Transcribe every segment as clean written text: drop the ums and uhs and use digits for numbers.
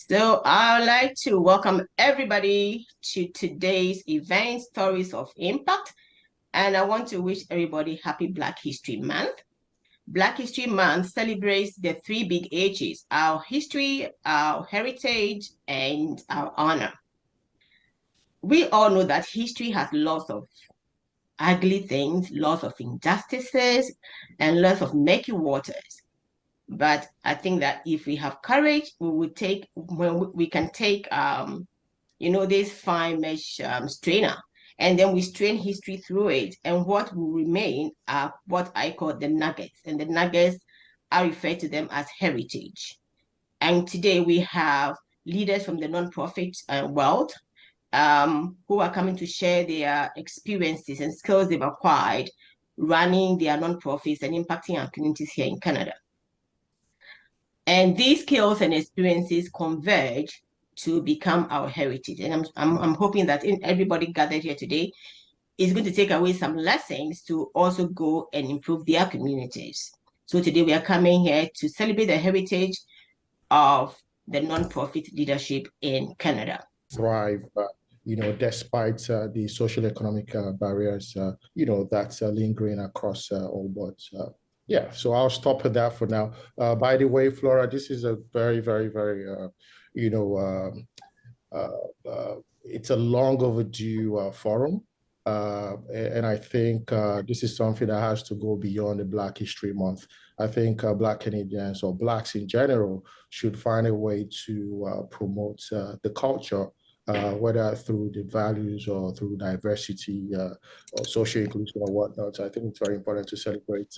So I would like to welcome everybody to today's event, Stories of Impact. And I want to wish everybody happy Black History Month. Black History Month celebrates the three big H's: our history, our heritage, and our honor. We all know that history has lots of ugly things, lots of injustices, and lots of murky waters. But I think that if we have courage, we can take this fine mesh strainer, and then we strain history through it. And what will remain are what I call the nuggets. And the nuggets, I refer to them as heritage. And today we have leaders from the nonprofit world who are coming to share their experiences and skills they've acquired running their nonprofits and impacting our communities here in Canada. And these skills and experiences converge to become our heritage. And I'm hoping that everybody gathered here today is going to take away some lessons to also go and improve their communities. So today we are coming here to celebrate the heritage of the nonprofit leadership in Canada. Thrive, despite the social economic barriers, that's lingering across all boards. Yeah, so I'll stop at that for now. By the way, Flora, this is a very, very, very, it's a long overdue forum. And I think this is something that has to go beyond the Black History Month. I think Black Canadians or Blacks in general should find a way to promote the culture, whether through the values or through diversity or social inclusion or whatnot. I think it's very important to celebrate,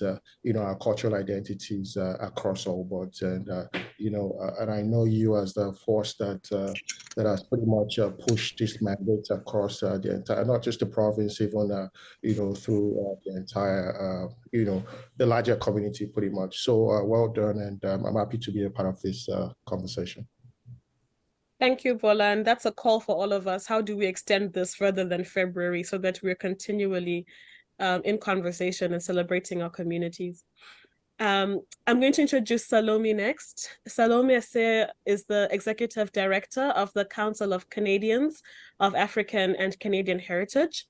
our cultural identities across all boards. And, and I know you as the force that has pretty much pushed this mandate across the entire, not just the province, even, through the entire, the larger community pretty much. So well done. And I'm happy to be a part of this conversation. Thank you, Bola. And that's a call for all of us. How do we extend this further than February so that we're continually in conversation and celebrating our communities? I'm going to introduce Salome next. Salome Ase is the Executive Director of the Council of Canadians of African and Canadian Heritage.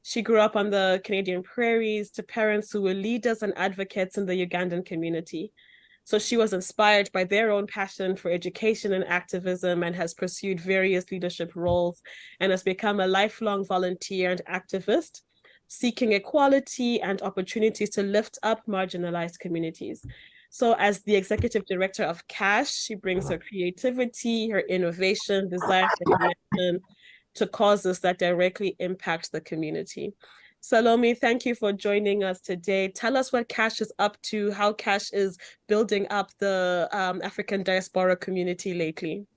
She grew up on the Canadian prairies to parents who were leaders and advocates in the Ugandan community. So she was inspired by their own passion for education and activism and has pursued various leadership roles and has become a lifelong volunteer and activist, seeking equality and opportunities to lift up marginalized communities. So as the executive director of CASH, she brings her creativity, her innovation, desire for connection to causes that directly impact the community. Salome, thank you for joining us today. Tell us what CASH is up to, how CASH is building up the African diaspora community lately.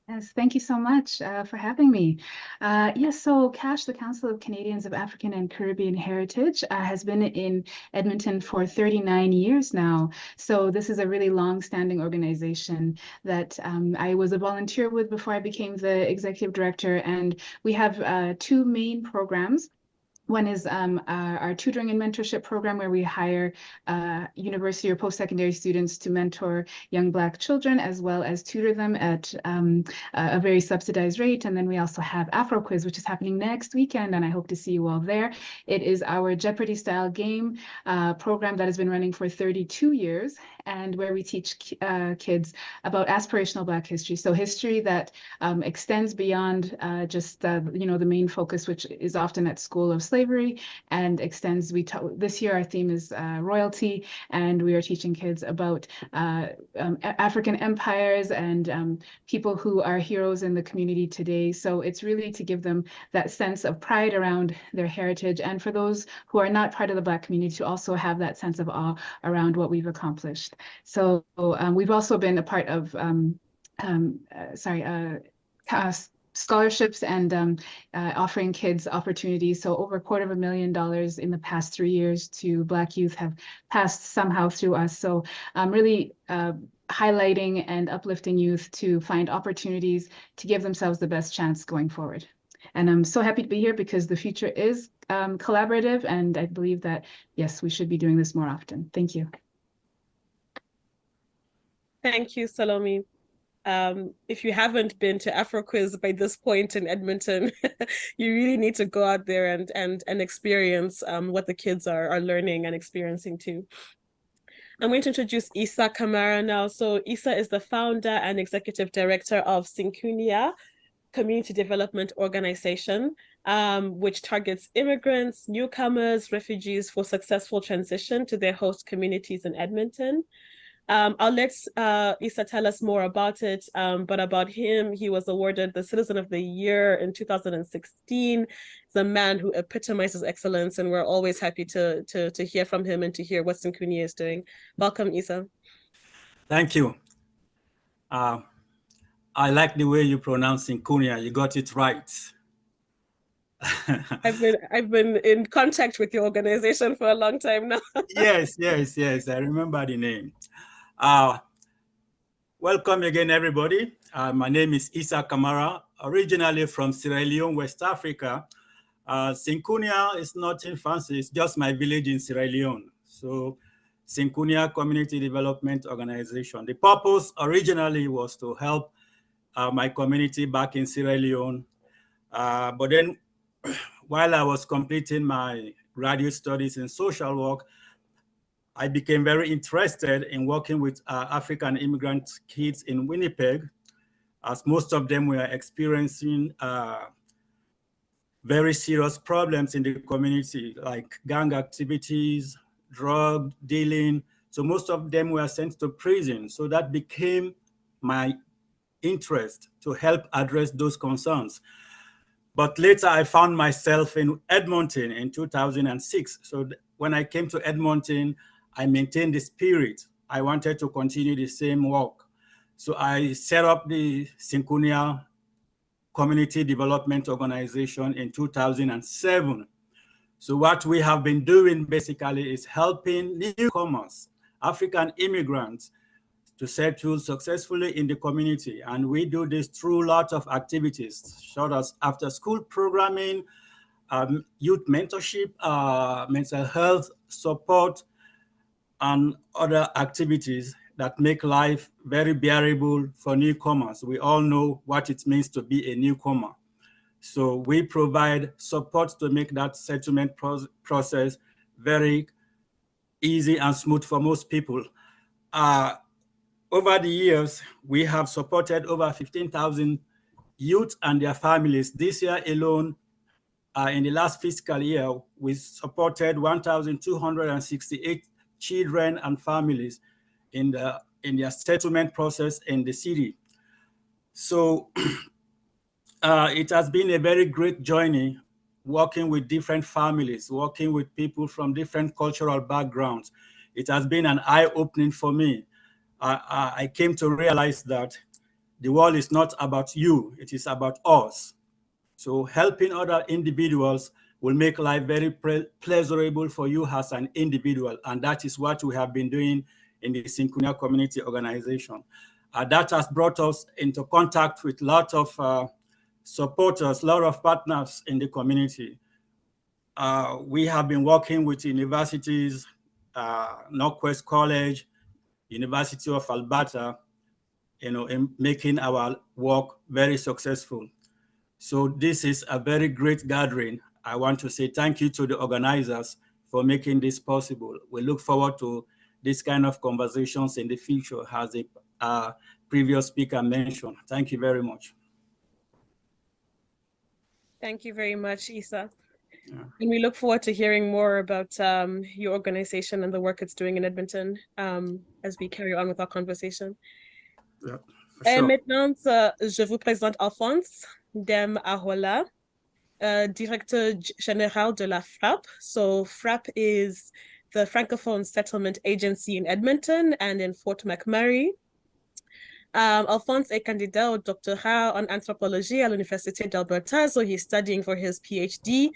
Yes, thank you so much for having me. Yes, so CASH, the Council of Canadians of African and Caribbean Heritage, has been in Edmonton for 39 years now. So this is a really long-standing organization that I was a volunteer with before I became the executive director. And we have two main programs. One is our tutoring and mentorship program, where we hire university or post-secondary students to mentor young Black children, as well as tutor them at a very subsidized rate. And then we also have Afro Quiz, which is happening next weekend, and I hope to see you all there. It is our Jeopardy-style game program that has been running for 32 years, and where we teach kids about aspirational Black history. So history that extends beyond just the main focus, which is often at school, of slavery, and extends. This year our theme is royalty, and we are teaching kids about African empires and people who are heroes in the community today. So it's really to give them that sense of pride around their heritage, and for those who are not part of the Black community to also have that sense of awe around what we've accomplished. So we've also been a part of scholarships and offering kids opportunities. So over $250,000 in the past 3 years to Black youth have passed somehow through us. So really highlighting and uplifting youth to find opportunities to give themselves the best chance going forward. And I'm so happy to be here because the future is collaborative, and I believe that, yes, we should be doing this more often. Thank you. Thank you, Salome. If you haven't been to AfroQuiz by this point in Edmonton, you really need to go out there and experience what the kids are learning and experiencing too. I'm going to introduce Isa Kamara now. So Isa is the founder and executive director of Syncunia Community Development Organization, which targets immigrants, newcomers, refugees for successful transition to their host communities in Edmonton. I'll let Isa tell us more about it, but about him, he was awarded the Citizen of the Year in 2016. He's a man who epitomizes excellence, and we're always happy to hear from him and to hear what Syncunia is doing. Welcome, Isa. Thank you. I like the way you pronounce Syncunia. You got it right. I've been in contact with your organization for a long time now. Yes. I remember the name. Welcome again, everybody. My name is Isa Kamara, originally from Sierra Leone, West Africa. Syncunia is nothing fancy. It's just my village in Sierra Leone. So Syncunia Community Development Organization. The purpose originally was to help my community back in Sierra Leone. But then while I was completing my graduate studies in social work, I became very interested in working with African immigrant kids in Winnipeg, as most of them were experiencing very serious problems in the community, like gang activities, drug dealing. So most of them were sent to prison. So that became my interest to help address those concerns. But later I found myself in Edmonton in 2006. So when I came to Edmonton, I maintained the spirit. I wanted to continue the same work. So I set up the Syncunia Community Development Organization in 2007. So what we have been doing basically is helping newcomers, African immigrants, to settle successfully in the community. And we do this through a lot of activities, such as after-school programming, youth mentorship, mental health support, and other activities that make life very bearable for newcomers. We all know what it means to be a newcomer. So we provide support to make that settlement process very easy and smooth for most people. Over the years, we have supported over 15,000 youth and their families. This year alone, in the last fiscal year, we supported 1,268 children and families in their settlement process in the city. So it has been a very great journey working with different families, working with people from different cultural backgrounds. It has been an eye-opening for me. I came to realize that the world is not about you, it is about us. So helping other individuals will make life very pleasurable for you as an individual. And that is what we have been doing in the Syncunia Community Organization. That has brought us into contact with a lot of supporters, a lot of partners in the community. We have been working with universities, Northwest College, University of Alberta, in making our work very successful. So this is a very great gathering. I want to say thank you to the organizers for making this possible. We look forward to this kind of conversations in the future, as a previous speaker mentioned. Thank you very much. Thank you very much, Isa. Yeah. And we look forward to hearing more about your organization and the work it's doing in Edmonton as we carry on with our conversation. Yeah, Et maintenant, je vous présente Alphonse Dem Ahola, directeur général de la FRAP. So FRAP is the Francophone Settlement Agency in Edmonton and in Fort McMurray. Alphonse est candidat au doctorat en anthropologie à l'Université d'Alberta, so he's studying for his PhD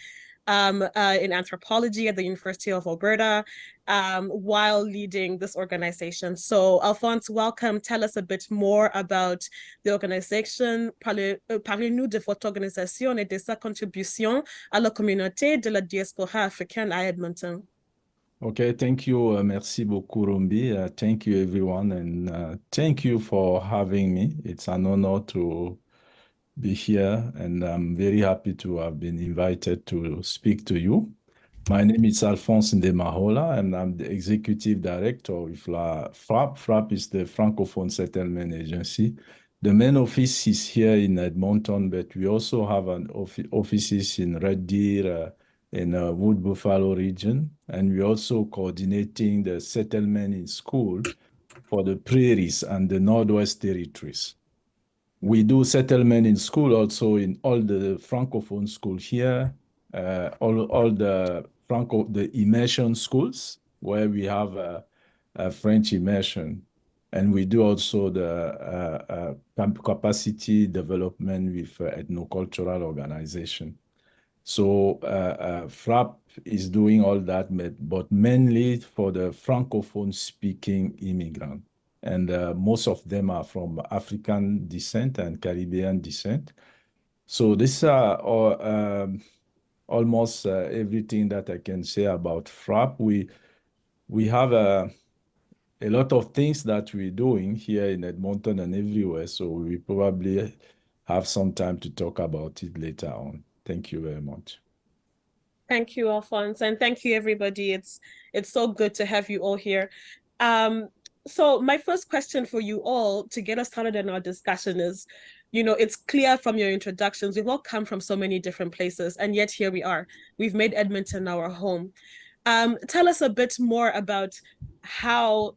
in anthropology at the University of Alberta while leading this organization. So Alphonse, welcome. Tell us a bit more about the organization. Parlez-nous de votre organisation et de sa contribution à la communauté de la diaspora africaine à Edmonton. Okay, thank you. Merci beaucoup, Rumbi. Thank you, everyone. And thank you for having me. It's an honor to be here. And I'm very happy to have been invited to speak to you. My name is Alphonse Ndemahola, and I'm the Executive Director of FRAP. FRAP is the Francophone Settlement Agency. The main office is here in Edmonton, but we also have an offices in Red Deer, in Wood Buffalo region, and we're also coordinating the settlement in school for the prairies and the Northwest Territories. We do settlement in school also in all the Francophone school here, all the immersion schools where we have a French immersion. And we do also the capacity development with ethnocultural organization. So FRAP is doing all that, but mainly for the Francophone speaking immigrant. And most of them are from African descent and Caribbean descent. So these are almost everything that I can say about FRAP. We have a lot of things that we're doing here in Edmonton and everywhere. So we probably have some time to talk about it later on. Thank you very much. Thank you, Alphonse, and thank you, everybody. It's so good to have you all here. So my first question for you all to get us started in our discussion is, it's clear from your introductions, we've all come from so many different places, and yet here we are. We've made Edmonton our home. Tell us a bit more about how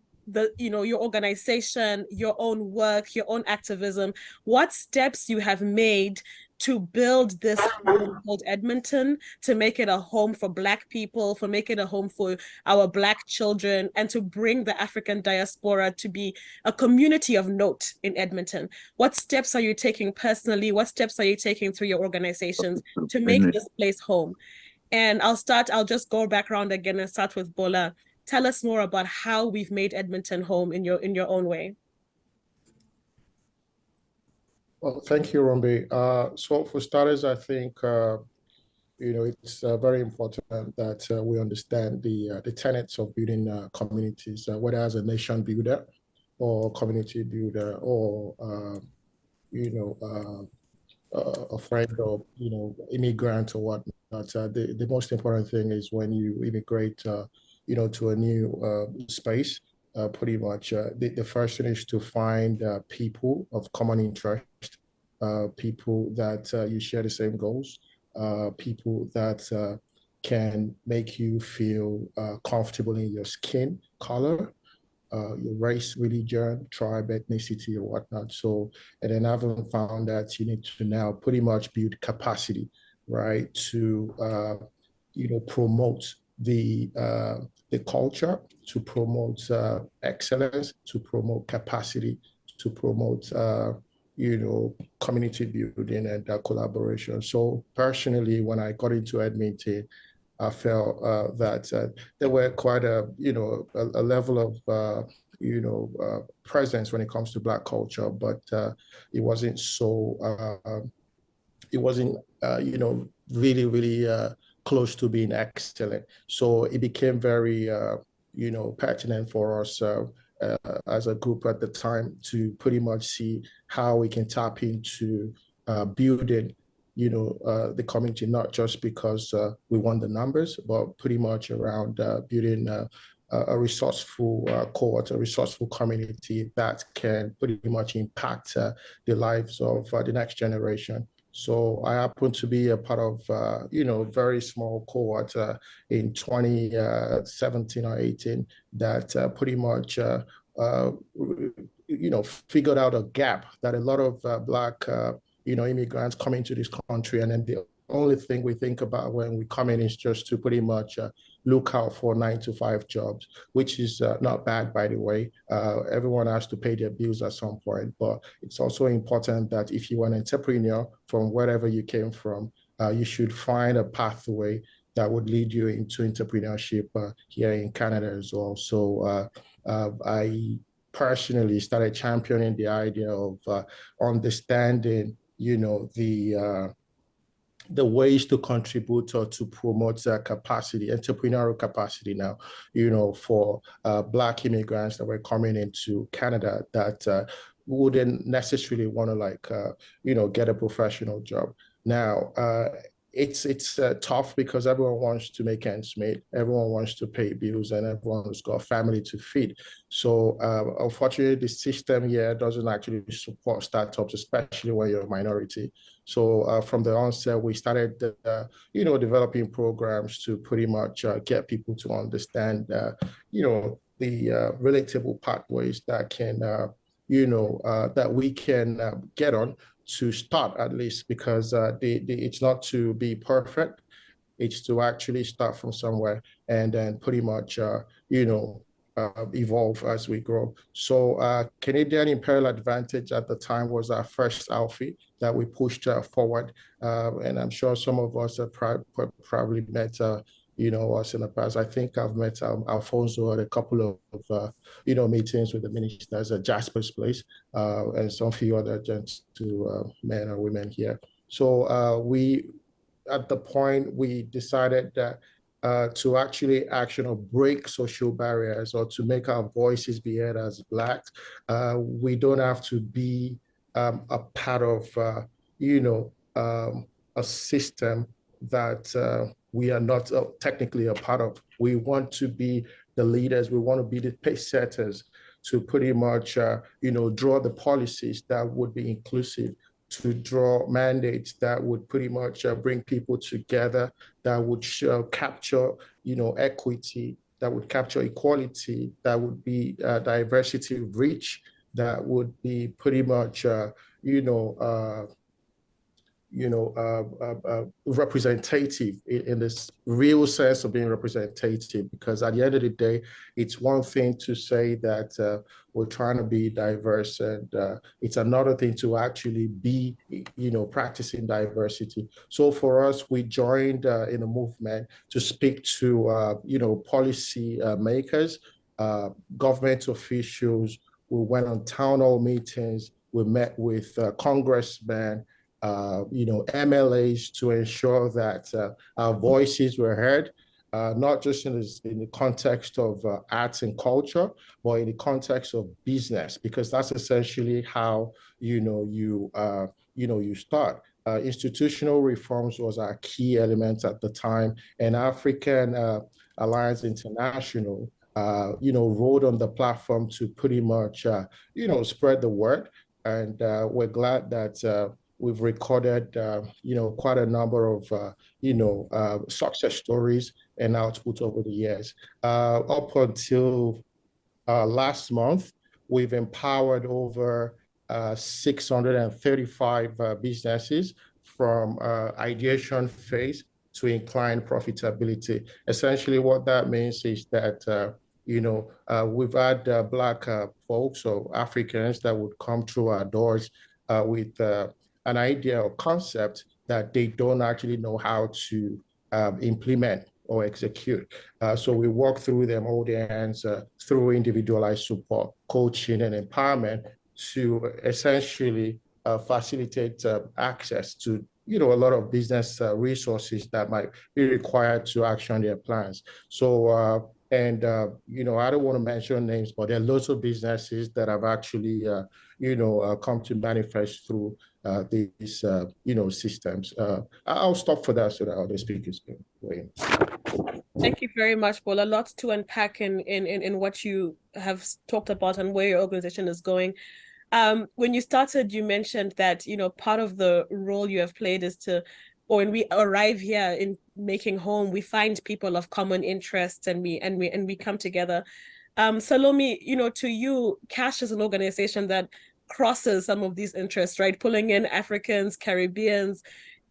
your organization, your own work, your own activism, what steps you have made to build this home called Edmonton, to make it a home for Black people, for make it a home for our Black children, and to bring the African diaspora to be a community of note in Edmonton. What steps are you taking personally? What steps are you taking through your organizations to make this place home? And I'll just go back around again and start with Bola. Tell us more about how we've made Edmonton home in your own way. Well, thank you, Rombi. So for starters, I think it's very important that we understand the tenets of building communities, whether as a nation builder or community builder or a friend of immigrant or whatnot. The most important thing is when you immigrate, to a new space. Pretty much the first thing is to find people of common interest, people that you share the same goals, people that can make you feel comfortable in your skin color, your race, religion, tribe, ethnicity, or whatnot. So, and then having found that, you need to now pretty much build capacity, right, to promote the culture, to promote excellence, to promote capacity, to promote community building and collaboration. So personally, when I got into Edmonton, I felt that there were quite a level of presence when it comes to Black culture, but it wasn't so really close to being excellent. So it became very pertinent for us as a group at the time to pretty much see how we can tap into building the community, not just because we want the numbers, but pretty much around building a resourceful cohort, a resourceful community that can pretty much impact the lives of the next generation. So I happen to be a part of, very small cohort in 2017 or 18 that pretty much, figured out a gap that a lot of Black immigrants come into this country, and then the only thing we think about when we come in is just to pretty much look out for 9-to-5 jobs, which is not bad, by the way. Everyone has to pay their bills at some point, but it's also important that if you're an entrepreneur from wherever you came from, you should find a pathway that would lead you into entrepreneurship here in Canada as well. So I personally started championing the idea of understanding, the the ways to contribute or to promote capacity, entrepreneurial capacity now, for Black immigrants that were coming into Canada that wouldn't necessarily want to get a professional job. Now, it's tough because everyone wants to make ends meet, everyone wants to pay bills, and everyone's got a family to feed. So unfortunately, the system here doesn't actually support startups, especially when you're a minority. So from the onset, we started, developing programs to pretty much get people to understand, the relatable pathways that can, that we can get on to start, at least, because it's not to be perfect. It's to actually start from somewhere and then pretty much, evolve as we grow. So Canadian Imperial Advantage at the time was our first outfit that we pushed forward. And I'm sure some of us have probably met us in the past. I think I've met Alfonso at a couple of meetings with the ministers at Jasper's Place, and some few other men or women here. So we, at the point, we decided that to actually action or break social barriers or to make our voices be heard as Blacks, we don't have to be a part of, a system that we are not technically a part of. We want to be the leaders. We want to be the pace setters to pretty much, draw the policies that would be inclusive, to draw mandates that would pretty much bring people together, that would capture, equity, that would capture equality, that would be diversity reach, that would be pretty much, representative in this real sense of being representative. Because at the end of the day, it's one thing to say that we're trying to be diverse, and it's another thing to actually be, practicing diversity. So for us, we joined in a movement to speak to, policy makers, government officials. We went on town hall meetings. We met with congressmen, MLAs, to ensure that our voices were heard, not just in the context of arts and culture, but in the context of business, because that's essentially how you start. Institutional reforms was our key element at the time, and African Alliance International, rode on the platform to pretty much, spread the word. And we're glad that we've recorded, quite a number of, success stories and output over the years. Up until last month, we've empowered over 635 businesses from ideation phase to inclined profitability. Essentially, what that means is that we've had Black folks or Africans that would come through our doors with an idea or concept that they don't actually know how to implement or execute. So we walk through them, hold their hands through individualized support, coaching, and empowerment to essentially facilitate access to a lot of business resources that might be required to action their plans. So I don't want to mention names, but there are lots of businesses that have actually come to manifest through these systems. I'll stop for that so that other speakers can weigh in. Thank you very much, Paul. A lot to unpack in what you have talked about and where your organization is going. When you started, you mentioned that, part of the role you have played is to, or when we arrive here in making home, we find people of common interests and we come together. Salome, to you, CASH is an organization that crosses some of these interests, right? Pulling in Africans, Caribbeans,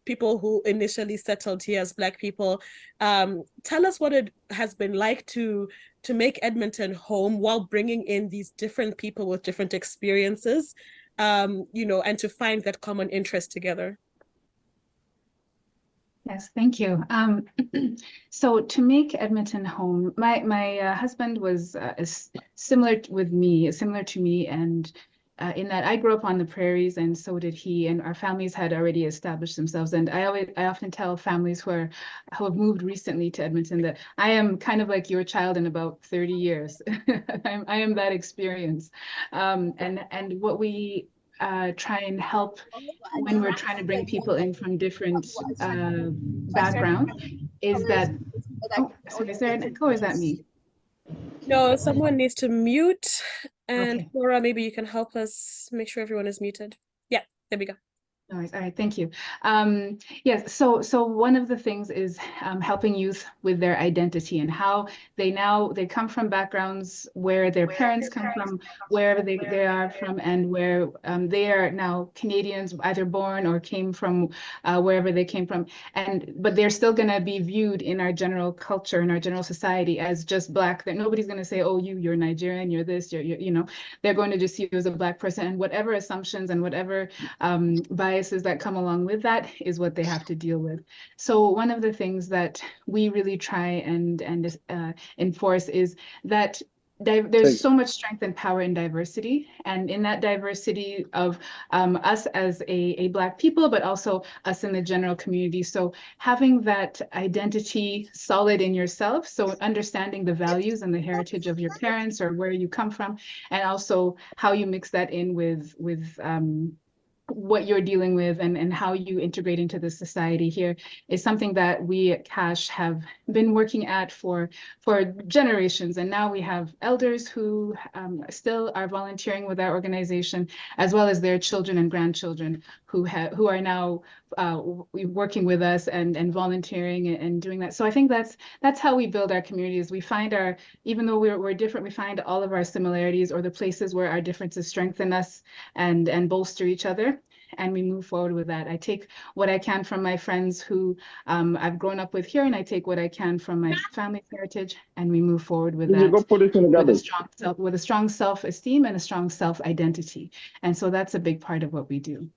people who initially settled here as Black people. Tell us what it has been like to make Edmonton home while bringing in these different people with different experiences, and to find that common interest together. Yes, thank you. So to make Edmonton home, my husband was similar to me, and in that I grew up on the prairies, and so did he, and our families had already established themselves. And I often tell families who have moved recently to Edmonton that I am kind of like your child in about 30 years. I am that experience. And what we try and help when we're trying to bring people in from different backgrounds is that, oh, so is there an echo or is that me? No, someone needs to mute. And Okay. Laura, maybe you can help us make sure everyone is muted. Yeah, there we go. All right, thank you. Yes, so one of the things is helping youth with their identity and how they come from backgrounds where their parents come from, wherever they are from, and where they are now Canadians, either born or came from wherever they came from, but they're still going to be viewed in our general culture, in our general society, as just Black. That nobody's going to say, oh, you're Nigerian, you're this, you're they're going to just see you as a Black person, and whatever assumptions and whatever biases that come along with that is what they have to deal with. So one of the things that we really try and enforce is that there's so much strength and power in diversity, and in that diversity of us as a Black people, but also us in the general community. So having that identity solid in yourself, so understanding the values and the heritage of your parents or where you come from, and also how you mix that in with what you're dealing with and how you integrate into the society here is something that we at CASH have been working at for generations. And now we have elders who still are volunteering with our organization, as well as their children and grandchildren who are now working with us and volunteering and doing that. So I think that's how we build our communities. We find even though we're different, we find all of our similarities or the places where our differences strengthen us and bolster each other. And we move forward with that. I take what I can from my friends who I've grown up with here, and I take what I can from my family's heritage, and we move forward with that with a strong self-esteem and a strong self-identity. And so that's a big part of what we do.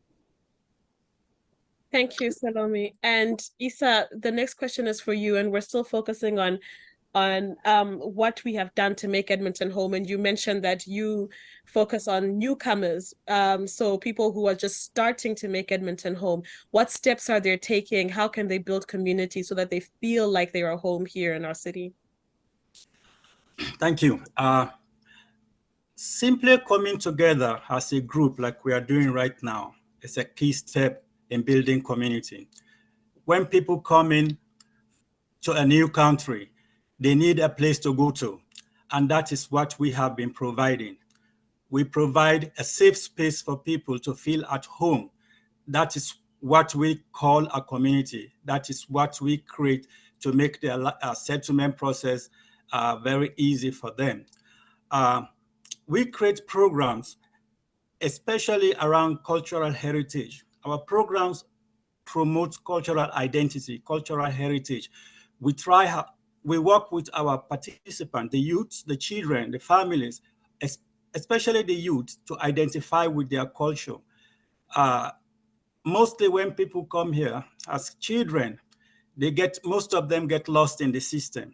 Thank you, Salome. And Isa, the next question is for you, and we're still focusing on what we have done to make Edmonton home. And you mentioned that you focus on newcomers, so people who are just starting to make Edmonton home. What steps are they taking? How can they build community so that they feel like they are home here in our city? Thank you. Simply coming together as a group like we are doing right now is a key step in building community. When people come in to a new country, they need a place to go to, and that is what we have been providing. We provide a safe space for people to feel at home. That is what we call a community. That is what we create to make the settlement process very easy for them. We create programs, especially around cultural heritage. Our programs promote cultural identity, cultural heritage. We work with our participants, the youths, the children, the families, especially the youth, to identify with their culture. Mostly when people come here as children, most of them get lost in the system.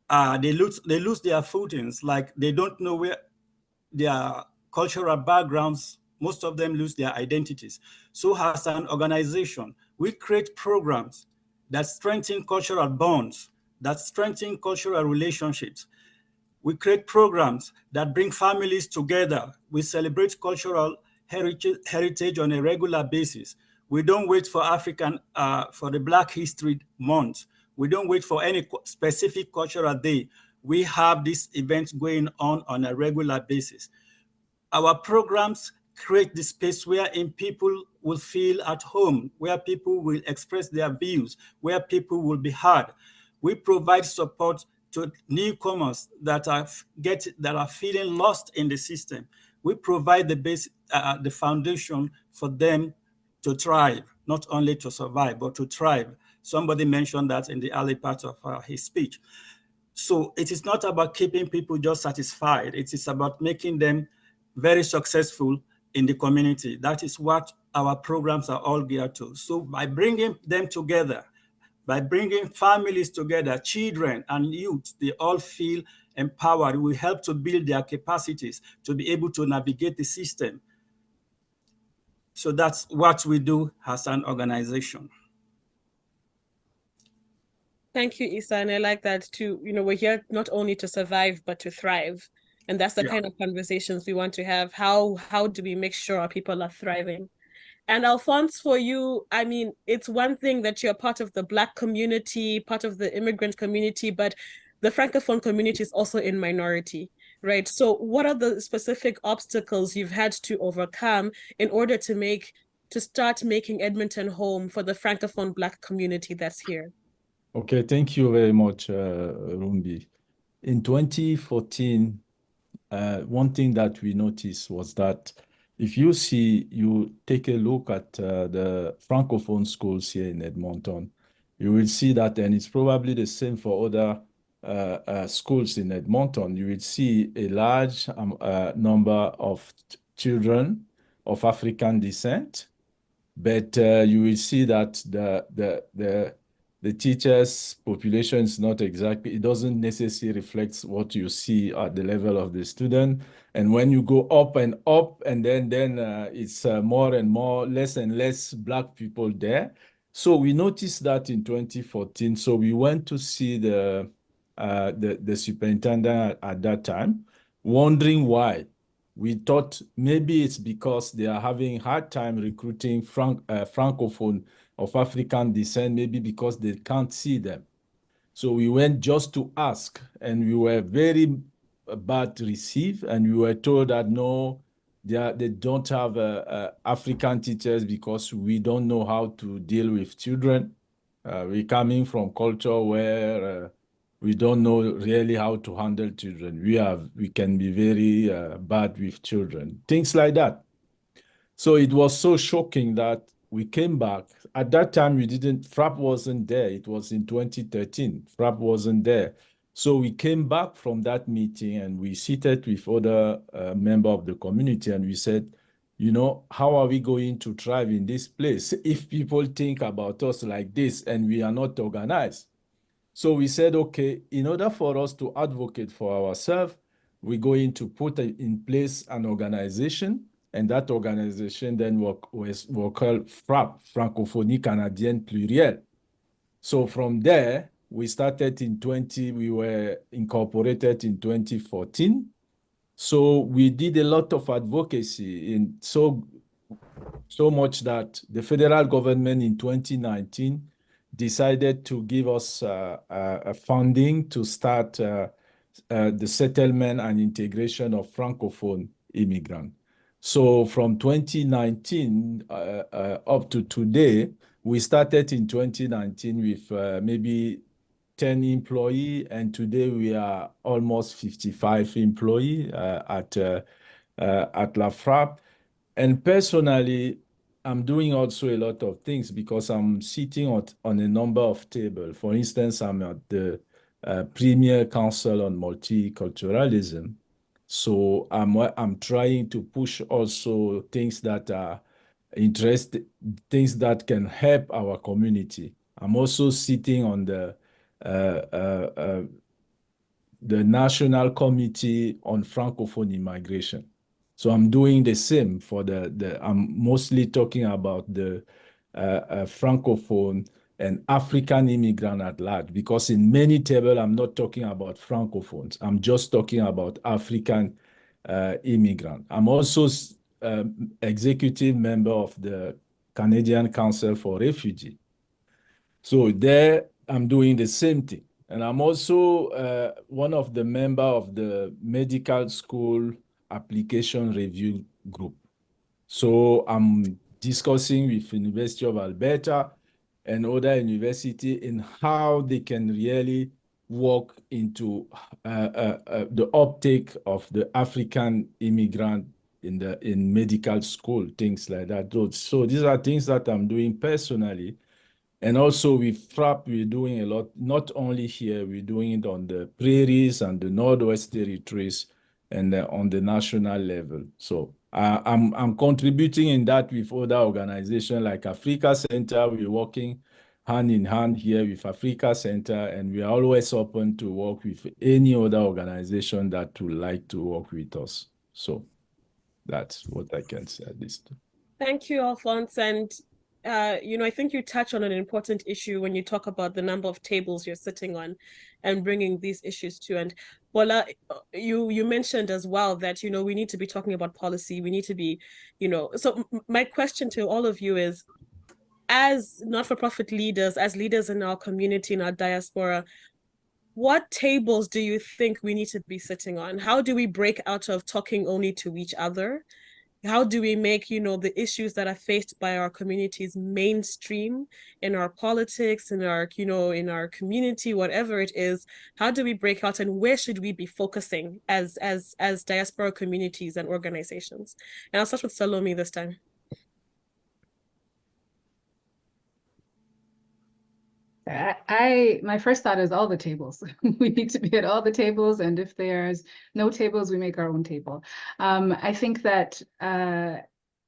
They lose their footings, like they don't know where their cultural backgrounds, most of them lose their identities. So as an organization, we create programs that strengthen cultural bonds, that strengthen cultural relationships. We create programs that bring families together. We celebrate cultural heritage on a regular basis. We don't wait for for the Black History Month. We don't wait for any specific cultural day. We have these events going on a regular basis. Our programs create the space wherein people will feel at home, where people will express their views, where people will be heard. We provide support to newcomers that are feeling lost in the system. We provide the foundation for them to thrive, not only to survive, but to thrive. Somebody mentioned that in the early part of his speech. So it is not about keeping people just satisfied. It is about making them very successful in the community. That is what our programs are all geared to. So by bringing them together, by bringing families together, children and youth, they all feel empowered. We help to build their capacities to be able to navigate the system. So that's what we do as an organization. Thank you, Isa. And I like that too. We're here not only to survive, but to thrive. And that's the kind of conversations we want to have. How do we make sure our people are thriving? And Alphonse, for you, I mean, it's one thing that you're part of the Black community, part of the immigrant community, but the Francophone community is also in minority, right? So what are the specific obstacles you've had to overcome in order to start making Edmonton home for the Francophone Black community that's here? Okay, thank you very much, Rumbi. In 2014, one thing that we noticed was that if you take a look at the Francophone schools here in Edmonton, you will see that, and it's probably the same for other schools in Edmonton, you will see a large number of children of African descent, but you will see that the teachers' population is not exactly, it doesn't necessarily reflect what you see at the level of the student. And when you go up, and then it's more and more, less and less Black people there. So we noticed that in 2014. So we went to see the superintendent at that time, wondering why. We thought maybe it's because they are having a hard time recruiting Francophone of African descent, maybe because they can't see them. So we went just to ask, and we were very bad received, and we were told that no, they don't have African teachers because we don't know how to deal with children. We're coming from culture where we don't know really how to handle children. We can be very bad with children, things like that. So it was so shocking that we came back. At that time, FRAP wasn't there. It was in 2013. FRAP wasn't there. So we came back from that meeting and we seated with other members of the community and we said, how are we going to thrive in this place if people think about us like this and we are not organized? So we said, okay, in order for us to advocate for ourselves, we're going to put in place an organization, and that organization then was called FRAP, Francophonie Canadienne Plurielle. So from there, we started we were incorporated in 2014. So we did a lot of advocacy in so much that the federal government in 2019 decided to give us funding to start the settlement and integration of Francophone immigrants. So from 2019 up to today, we started in 2019 with maybe 10 employees, and today we are almost 55 employees at La Frappe. And personally, I'm doing also a lot of things because I'm sitting on a number of tables. For instance, I'm at the Premier Council on Multiculturalism. So I'm trying to push also things that are things that can help our community. I'm also sitting on the National Committee on Francophone Immigration. So I'm doing the same for I'm mostly talking about the Francophone and African immigrant at large, because in many tables, I'm not talking about Francophones. I'm just talking about African immigrant. I'm also executive member of the Canadian Council for Refugees. So there, I'm doing the same thing. And I'm also one of the members of the medical school application review group. So I'm discussing with University of Alberta and other universities in how they can really work into the uptake of the African immigrant in medical school, things like that. So these are things that I'm doing personally. And also with FRAP, we're doing a lot, not only here, we're doing it on the prairies and the Northwest Territories and on the national level. So I'm contributing in that with other organizations like Africa Center. We're working hand in hand here with Africa Center, and we are always open to work with any other organization that would like to work with us. So that's what I can say at this time. Thank you, Alphonse. And, I think you touch on an important issue when you talk about the number of tables you're sitting on and bringing these issues to. And Bola, you mentioned as well that, we need to be talking about policy. We need to be, so my question to all of you is, as not-for-profit leaders, as leaders in our community, in our diaspora, what tables do you think we need to be sitting on? How do we break out of talking only to each other? How do we make, the issues that are faced by our communities mainstream in our politics, in our, in our community, whatever it is? How do we break out, and where should we be focusing as diaspora communities and organizations? And I'll start with Salome this time. My first thought is all the tables. We need to be at all the tables, and if there's no tables, we make our own table. I think that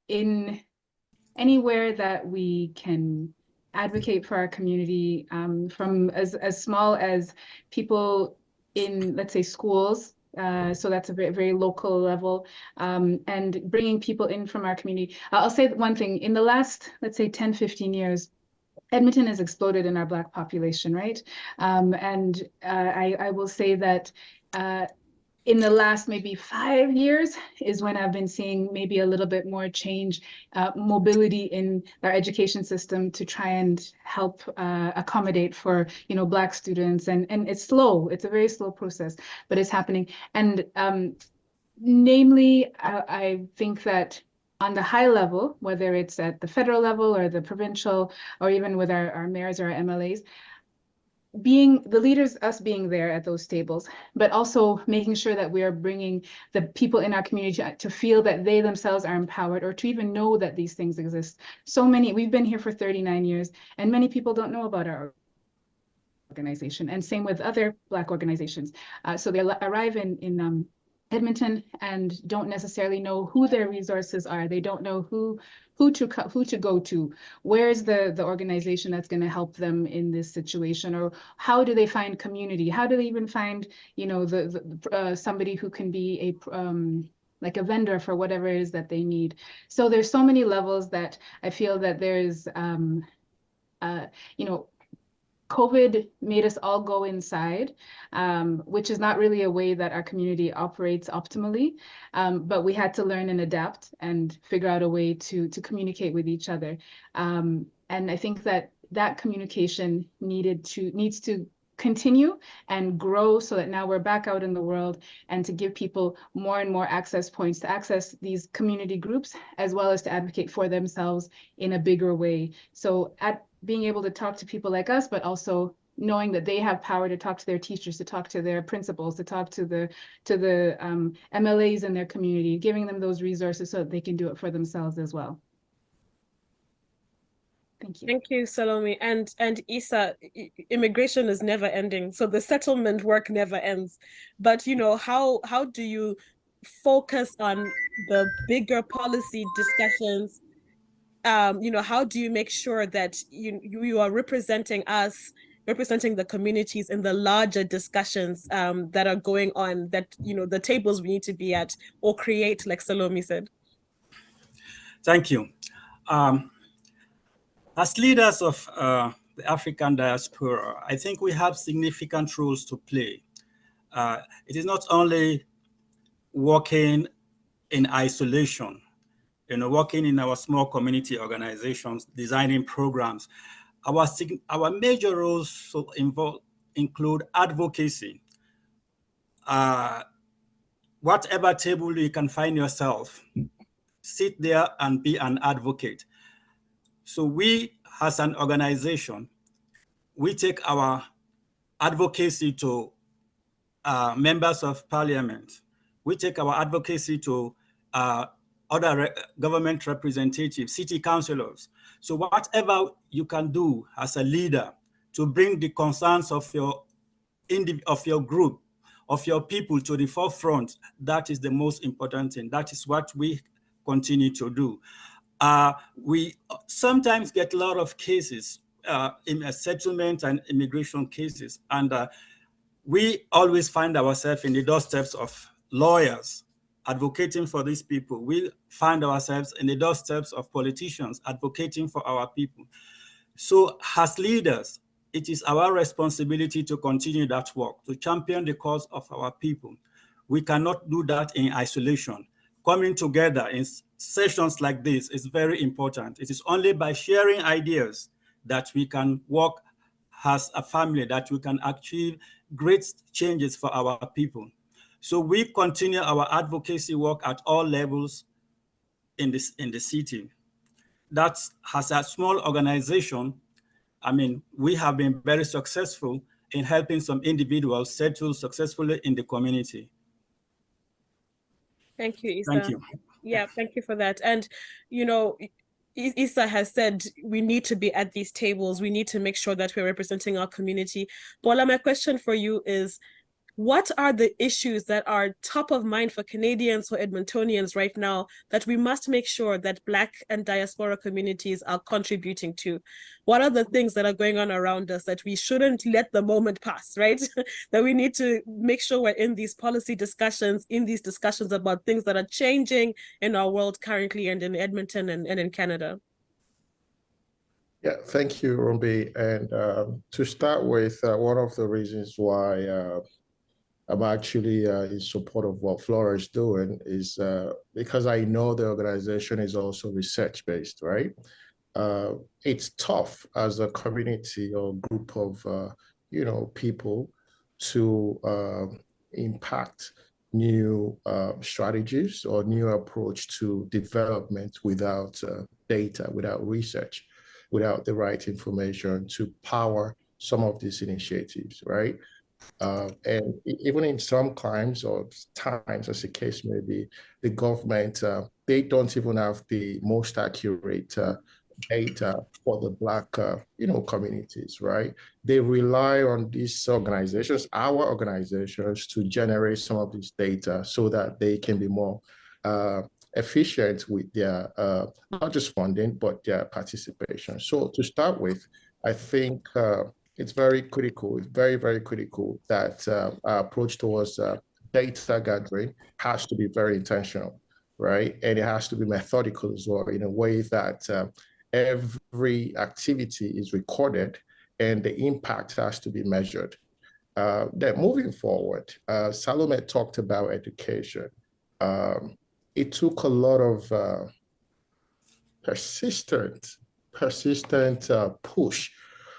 in anywhere that we can advocate for our community, from as small as people in, let's say, schools, so that's a very, very local level, and bringing people in from our community. I'll say one thing. In the last, let's say, 10, 15 years, Edmonton has exploded in our Black population, right? I will say that in the last maybe 5 years is when I've been seeing maybe a little bit more change, mobility in our education system to try and help accommodate for, Black students. And it's slow. It's a very slow process, but it's happening. And namely, I think that on the high level, whether it's at the federal level or the provincial, or even with our mayors or our MLAs, being the leaders, us being there at those tables, but also making sure that we are bringing the people in our community to feel that they themselves are empowered, or to even know that these things exist. We've been here for 39 years, and many people don't know about our organization, and same with other Black organizations. So they arrive in Edmonton and don't necessarily know who their resources are. They don't know who to go to. Where's the organization that's going to help them in this situation, or how do they find community? How do they even find, somebody who can be like a vendor for whatever it is that they need? So there's so many levels that I feel that there's, COVID made us all go inside, which is not really a way that our community operates optimally, but we had to learn and adapt and figure out a way to communicate with each other. And I think that communication needs to continue and grow, so that now we're back out in the world, and to give people more and more access points to access these community groups, as well as to advocate for themselves in a bigger way. So being able to talk to people like us, but also knowing that they have power to talk to their teachers, to talk to their principals, to talk to the MLAs in their community, giving them those resources so that they can do it for themselves as well. Thank you. Thank you, Salome. And Issa, immigration is never ending, so the settlement work never ends. But how do you focus on the bigger policy discussions? How do you make sure that you are representing the communities in the larger discussions that are going on, that the tables we need to be at or create, like Salome said? Thank you. As leaders of the African diaspora, I think we have significant roles to play. It is not only working in isolation, working in our small community organizations, designing programs. Our major roles include advocacy. Whatever table you can find yourself, sit there and be an advocate. So we, as an organization, we take our advocacy to members of parliament. We take our advocacy to other government representatives, city councilors. So whatever you can do as a leader to bring the concerns of your group, of your people to the forefront, that is the most important thing. That is what we continue to do. We sometimes get a lot of cases in settlement and immigration cases. And we always find ourselves in the doorsteps of lawyers advocating for these people. We find ourselves in the doorsteps of politicians advocating for our people. So as leaders, it is our responsibility to continue that work, to champion the cause of our people. We cannot do that in isolation. Coming together in sessions like this is very important. It is only by sharing ideas that we can work as a family, that we can achieve great changes for our people. So we continue our advocacy work at all levels in the city. That's, as a small organization, I mean, we have been very successful in helping some individuals settle successfully in the community. Thank you, Issa. Thank you. Yeah, thank you for that. And, you know, Issa has said we need to be at these tables. We need to make sure that we're representing our community. Bola, my question for you is, what are the issues that are top of mind for Canadians or Edmontonians right now that we must make sure that Black and diaspora communities are contributing to? What are the things that are going on around us that we shouldn't let the moment pass, right? That we need to make sure we're in these policy discussions, in these discussions about things that are changing in our world currently and in Edmonton and in Canada? Yeah, thank you, Rumbi. And to start with, one of the reasons why I'm actually in support of what Flora is doing is because I know the organization is also research-based, right? It's tough as a community or group of, people to impact new strategies or new approach to development without data, without research, without the right information to power some of these initiatives, right? And even in some times, as the case may be, the government, they don't even have the most accurate data for the Black, communities, right? They rely on these organizations, our organizations, to generate some of this data so that they can be more efficient with their, not just funding, but their participation. So to start with, I think it's very critical, it's very, very critical that our approach towards data gathering has to be very intentional, right? And it has to be methodical as well, in a way that every activity is recorded and the impact has to be measured. Then moving forward, Salome talked about education. It took a lot of persistent push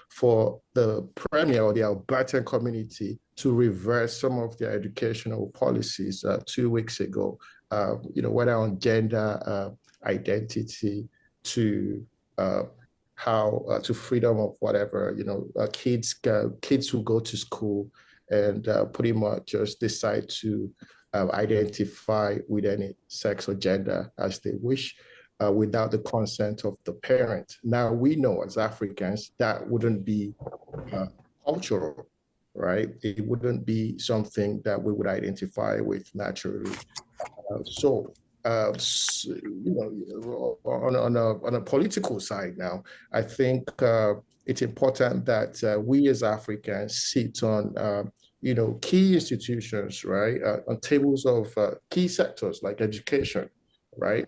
for the Premier or the Albertan community to reverse some of their educational policies 2 weeks ago, whether on gender identity to how to freedom of whatever, kids who go to school and pretty much just decide to identify with any sex or gender as they wish. Without the consent of the parent. Now, we know as Africans that wouldn't be cultural, right? It wouldn't be something that we would identify with naturally. On a political side now, I think it's important that we as Africans sit on key institutions, right? On tables of key sectors like education, right?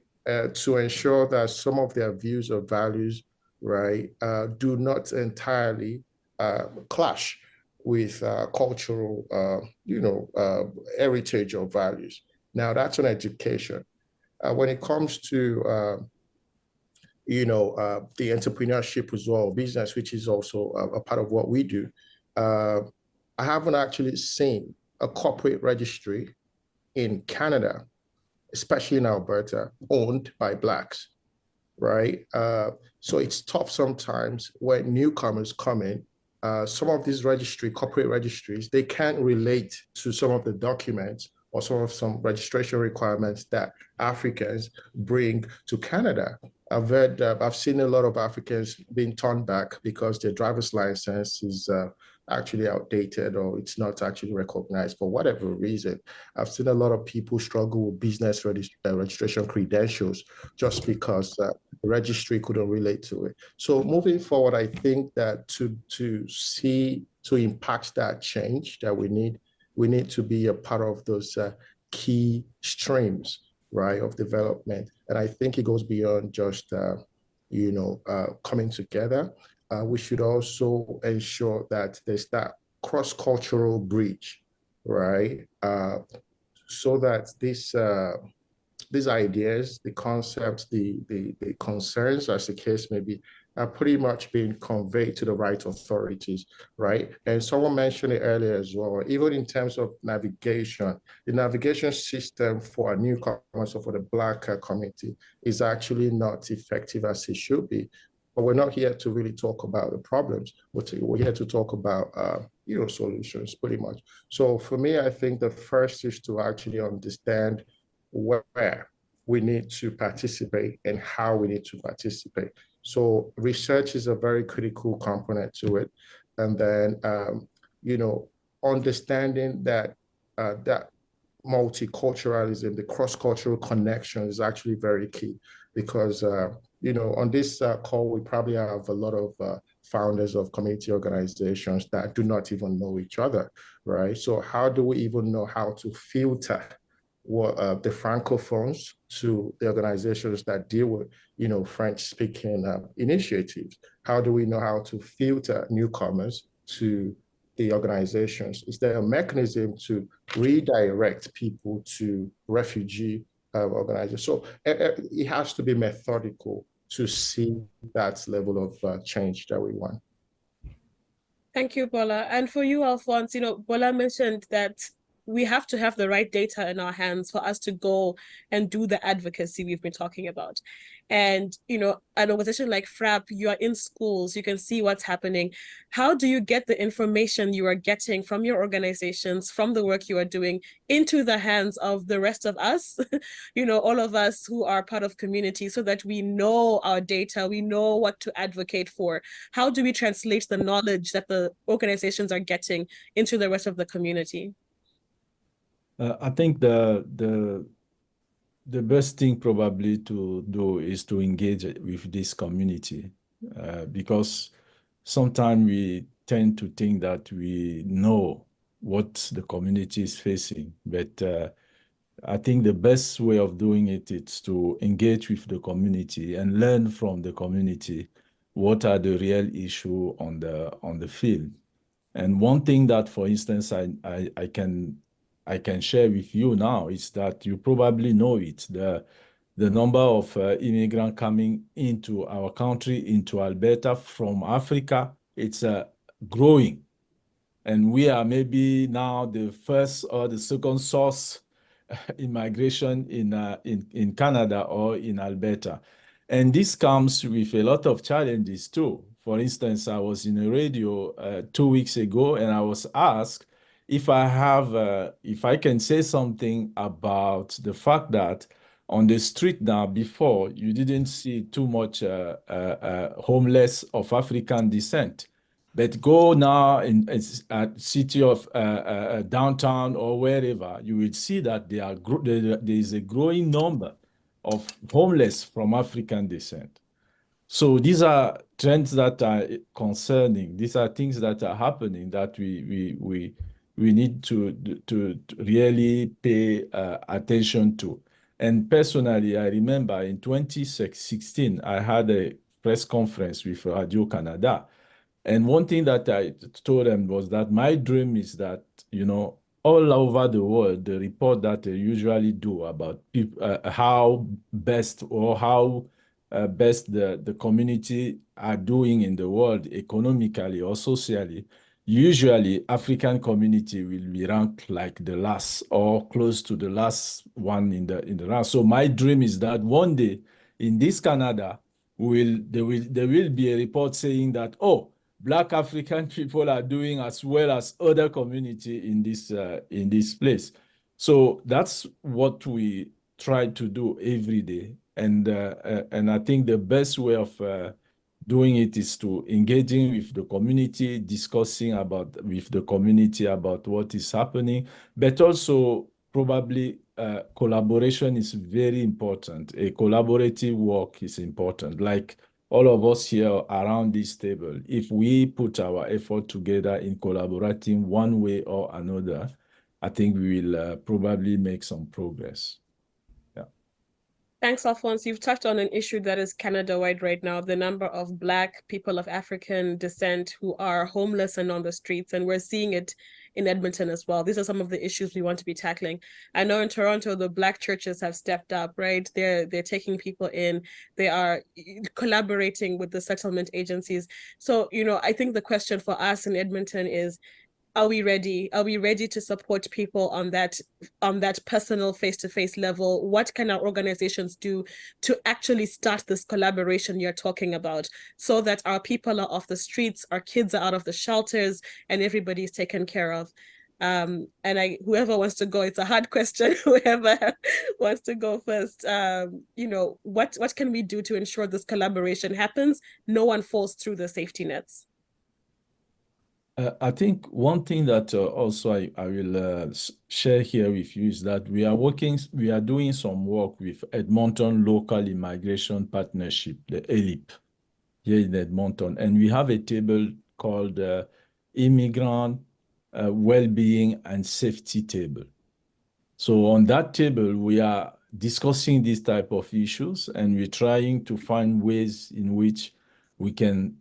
To ensure that some of their views or values, right, do not entirely clash with cultural, heritage or values. Now, that's on education. When it comes to, the entrepreneurship as well, business, which is also a part of what we do, I haven't actually seen a corporate registry in Canada, especially in Alberta, owned by Blacks, right? So it's tough sometimes when newcomers come in. Some of these corporate registries, they can't relate to some of the documents or some registration requirements that Africans bring to Canada. I've seen a lot of Africans being turned back because their driver's license is actually outdated or it's not actually recognized for whatever reason. I've seen a lot of people struggle with business registration credentials just because the registry couldn't relate to it. So moving forward, I think that to impact that change that we need to be a part of those key streams, right, of development. And I think it goes beyond just coming together. We should also ensure that there's that cross-cultural bridge, right? So that these ideas, the concepts, the concerns, as the case may be, are pretty much being conveyed to the right authorities, right? And someone mentioned it earlier as well, even in terms of navigation, the navigation system for newcomers or for the Black community is actually not effective as it should be. But we're not here to really talk about the problems. We're here to talk about solutions, pretty much. So for me, I think the first is to actually understand where we need to participate and how we need to participate. So research is a very critical component to it. And then, understanding that that multiculturalism, the cross-cultural connection is actually very key because, on this call, we probably have a lot of founders of community organizations that do not even know each other, right? So how do we even know how to filter the Francophones to the organizations that deal with, French-speaking initiatives? How do we know how to filter newcomers to the organizations? Is there a mechanism to redirect people to refugee organizations? So it has to be methodical to see that level of change that we want. Thank you, Bola. And for you, Alphonse, Bola mentioned that we have to have the right data in our hands for us to go and do the advocacy we've been talking about. And, an organization like FRAP, you are in schools, you can see what's happening. How do you get the information you are getting from your organizations, from the work you are doing, into the hands of the rest of us, all of us who are part of community, so that we know our data, we know what to advocate for? How do we translate the knowledge that the organizations are getting into the rest of the community? I think the best thing probably to do is to engage with this community because sometimes we tend to think that we know what the community is facing, but I think the best way of doing it is to engage with the community and learn from the community what are the real issues on the field. And one thing that, for instance, I can share with you now is that you probably know it. The number of immigrants coming into our country, into Alberta from Africa, it's growing. And we are maybe now the first or the second source in migration in Canada or in Alberta. And this comes with a lot of challenges too. For instance, I was in a radio 2 weeks ago and I was asked if I can say something about the fact that on the street now, before, you didn't see too much homeless of African descent. But go now in a city of downtown or wherever, you will see that there is a growing number of homeless from African descent. So these are trends that are concerning. These are things that are happening that we need to really pay attention to. And personally, I remember in 2016, I had a press conference with Radio Canada. And one thing that I told them was that my dream is that, all over the world, the report that they usually do about how best the community are doing in the world economically or socially, usually African community will be ranked like the last or close to the last one in the rank. So my dream is that one day in this Canada, there will be a report saying that, Black African people are doing as well as other community in this place. So that's what we try to do every day. And I think the best way of doing it is to engaging with the community, discussing with the community about what is happening, but also probably collaboration is very important. A collaborative work is important. Like all of us here around this table, if we put our effort together in collaborating one way or another, I think we will probably make some progress. Thanks, Alphonse. You've touched on an issue that is Canada-wide right now, the number of Black people of African descent who are homeless and on the streets, and we're seeing it in Edmonton as well. These are some of the issues we want to be tackling. I know in Toronto, the Black churches have stepped up, right? They're taking people in. They are collaborating with the settlement agencies. So, I think the question for us in Edmonton is, are we ready? Are we ready to support people on that personal face-to-face level? What can our organizations do to actually start this collaboration you're talking about, so that our people are off the streets, our kids are out of the shelters, and everybody is taken care of? And whoever wants to go, it's a hard question. Whoever wants to go first, what can we do to ensure this collaboration happens? No one falls through the safety nets. I think one thing that also I will share here with you is that we are doing some work with Edmonton Local Immigration Partnership, the ELIP, here in Edmonton. And we have a table called Immigrant Well-Being and Safety Table. So on that table, we are discussing these type of issues, and we're trying to find ways in which we can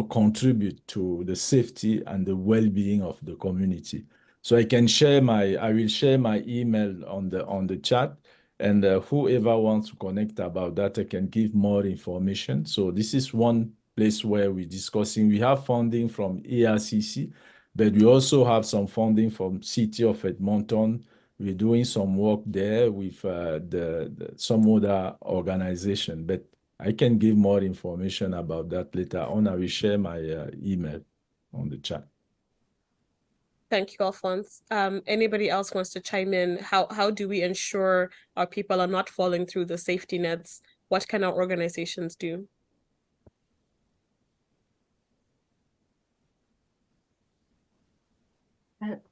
contribute to the safety and the well-being of the community. So I will share my email on the chat, and whoever wants to connect about that, I can give more information. So this is one place where we're discussing. We have funding from ERCC, but we also have some funding from City of Edmonton. We're doing some work there with some other organization, but I can give more information about that later on. I will share my email on the chat. Thank you, Alphonse. Anybody else wants to chime in? How do we ensure our people are not falling through the safety nets? What can our organizations do?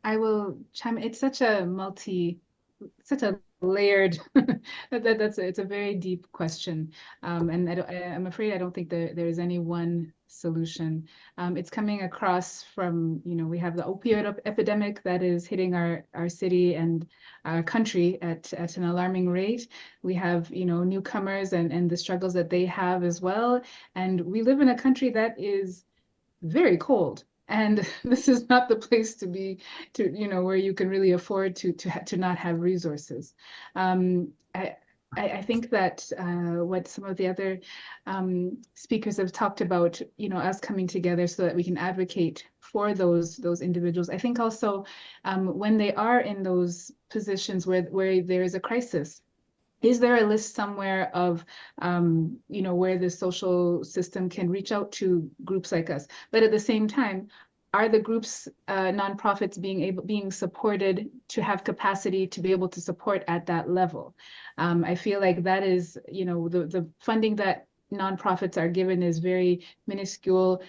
I will chime in. It's such a layered, it's a very deep question. And I'm afraid I don't think there is any one solution. It's coming across from, we have the opioid epidemic that is hitting our city and our country at an alarming rate. We have, newcomers and the struggles that they have as well. And we live in a country that is very cold. And this is not the place to be, where you can really afford to not have resources. I think that what some of the other speakers have talked about, us coming together so that we can advocate for those individuals. I think also when they are in those positions where there is a crisis, is there a list somewhere of, where the social system can reach out to groups like us? But at the same time, are the groups, nonprofits being supported to have capacity to be able to support at that level? I feel like that is, the funding that nonprofits are given is very minuscule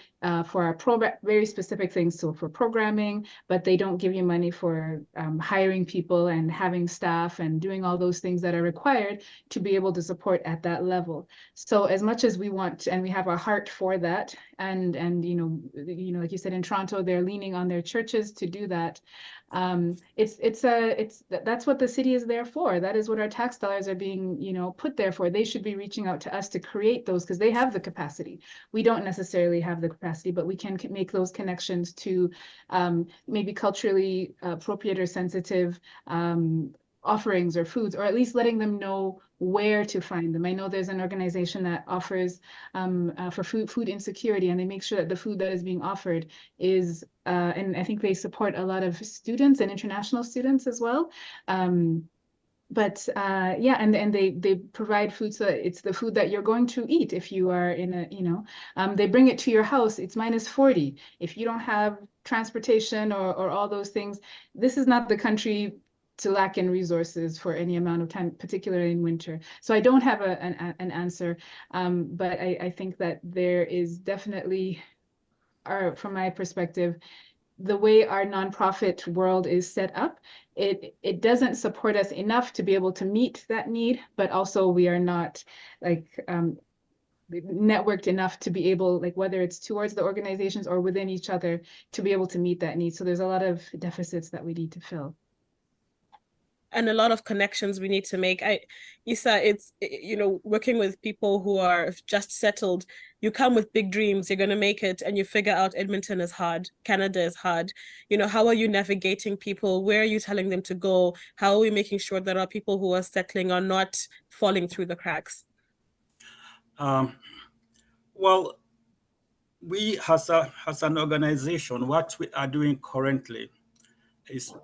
for our program, very specific things. So for programming, but they don't give you money for hiring people and having staff and doing all those things that are required to be able to support at that level. So as much as we want, and we have a heart for that, and like you said, in Toronto, they're leaning on their churches to do that. That's what the city is there for. That is what our tax dollars are being, put there for. They should be reaching out to us to create those, because they have the capacity. We don't necessarily have the capacity, but we can make those connections to maybe culturally appropriate or sensitive offerings or foods, or at least letting them know where to find them. I know there's an organization that offers for food insecurity, and they make sure that the food that is being offered is, and I think they support a lot of students and international students as well. But yeah, and they provide food, so it's the food that you're going to eat if you are in a, they bring it to your house. It's -40. If you don't have transportation or all those things, this is not the country lack in resources for any amount of time, particularly in winter. So I don't have an answer, but I think that there is definitely, from my perspective, the way our nonprofit world is set up, it doesn't support us enough to be able to meet that need, but also we are not like networked enough to be able, like whether it's towards the organizations or within each other, to be able to meet that need. So there's a lot of deficits that we need to fill. And a lot of connections we need to make. Isa, it's, working with people who are just settled, you come with big dreams, you're going to make it, and you figure out Edmonton is hard, Canada is hard. How are you navigating people? Where are you telling them to go? How are we making sure that our people who are settling are not falling through the cracks? Well, we as an organization, what we are doing currently is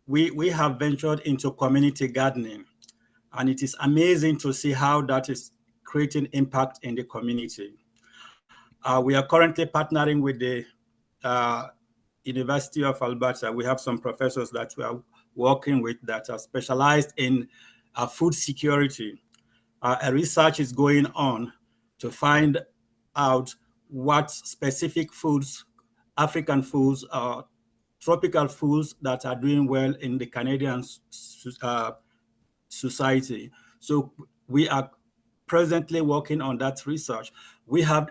we have ventured into community gardening, and it is amazing to see how that is creating impact in the community. We are currently partnering with the University of Alberta. We have some professors that we are working with that are specialized in food security. A research is going on to find out what specific foods, African foods, tropical foods that are doing well in the Canadian society. So we are presently working on that research. We have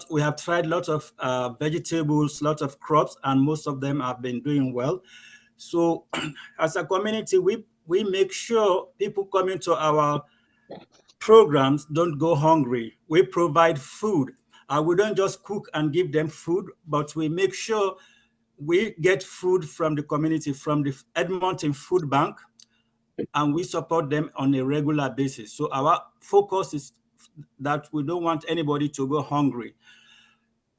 we have tried lots of vegetables, lots of crops, and most of them have been doing well. So as a community, we make sure people coming to our programs don't go hungry. We provide food. We don't just cook and give them food, but we make sure we get food from the community, from the Edmonton Food Bank, and we support them on a regular basis. So our focus is that we don't want anybody to go hungry.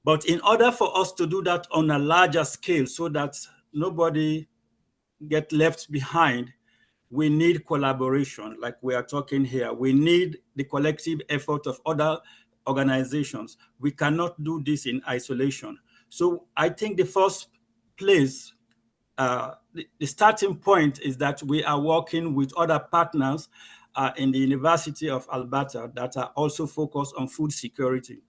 But in order for us to do that on a larger scale so that nobody get left behind, we need collaboration, like we are talking here. We need the collective effort of other organizations. We cannot do this in isolation. So I think the first place, the starting point is that we are working with other partners in the University of Alberta that are also focused on food security,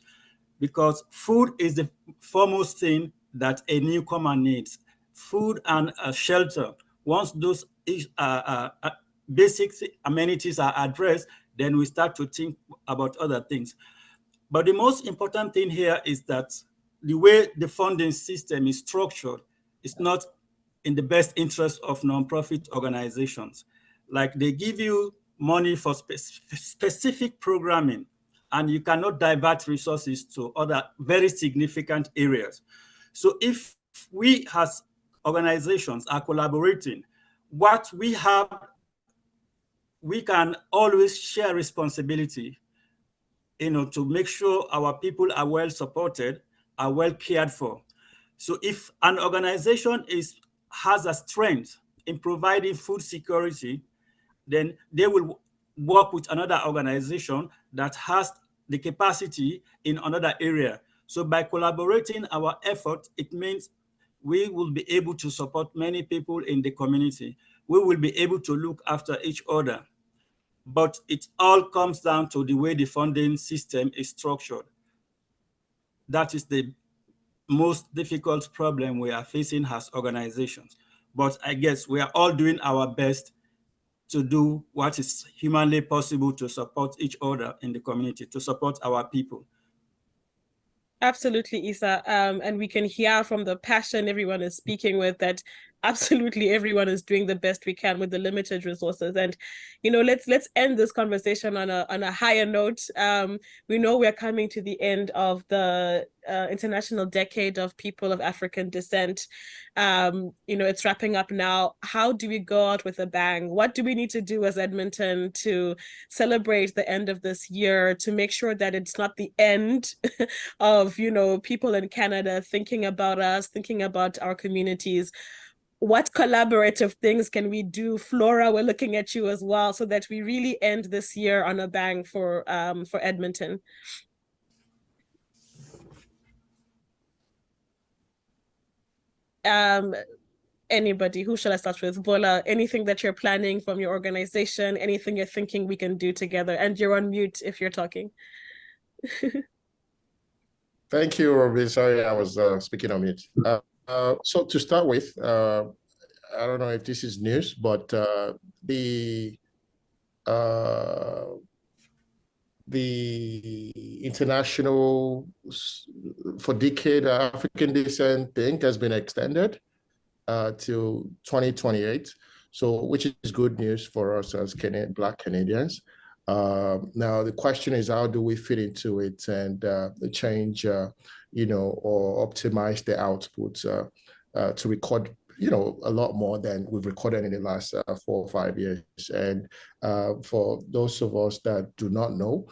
because food is the foremost thing that a newcomer needs. Food and shelter. Once those basic amenities are addressed, then we start to think about other things. But the most important thing here is that the way the funding system is structured is not in the best interest of nonprofit organizations. Like, they give you money for specific programming, and you cannot divert resources to other very significant areas. So if we as organizations are collaborating, what we have, we can always share responsibility, to make sure our people are well supported, are well cared for. So if an organization has a strength in providing food security, then they will work with another organization that has the capacity in another area. So by collaborating our effort, it means we will be able to support many people in the community. We will be able to look after each other. But it all comes down to the way the funding system is structured. That is the most difficult problem we are facing as organizations. But I guess we are all doing our best to do what is humanly possible to support each other in the community, to support our people. Absolutely, Isa. And we can hear from the passion everyone is speaking with that absolutely everyone is doing the best we can with the limited resources. And let's end this conversation on a higher note. We know we're coming to the end of the International Decade of People of African Descent. It's wrapping up now. How do we go out with a bang? What do we need to do as Edmonton to celebrate the end of this year, to make sure that it's not the end of people in Canada thinking about us, thinking about our communities? What collaborative things can we do? Flora, we're looking at you as well, so that we really end this year on a bang for Edmonton. Anybody, who should I start with? Bola, anything that you're planning from your organization, anything you're thinking we can do together? And you're on mute if you're talking. Thank you, Robbie. Sorry, I was speaking on mute. So to start with, I don't know if this is news, but the international for decade African descent thing has been extended till 2028. So, which is good news for us as Black Canadians. Now, the question is, how do we fit into it and change, or optimize the output to record, a lot more than we've recorded in the last 4 or 5 years. And for those of us that do not know,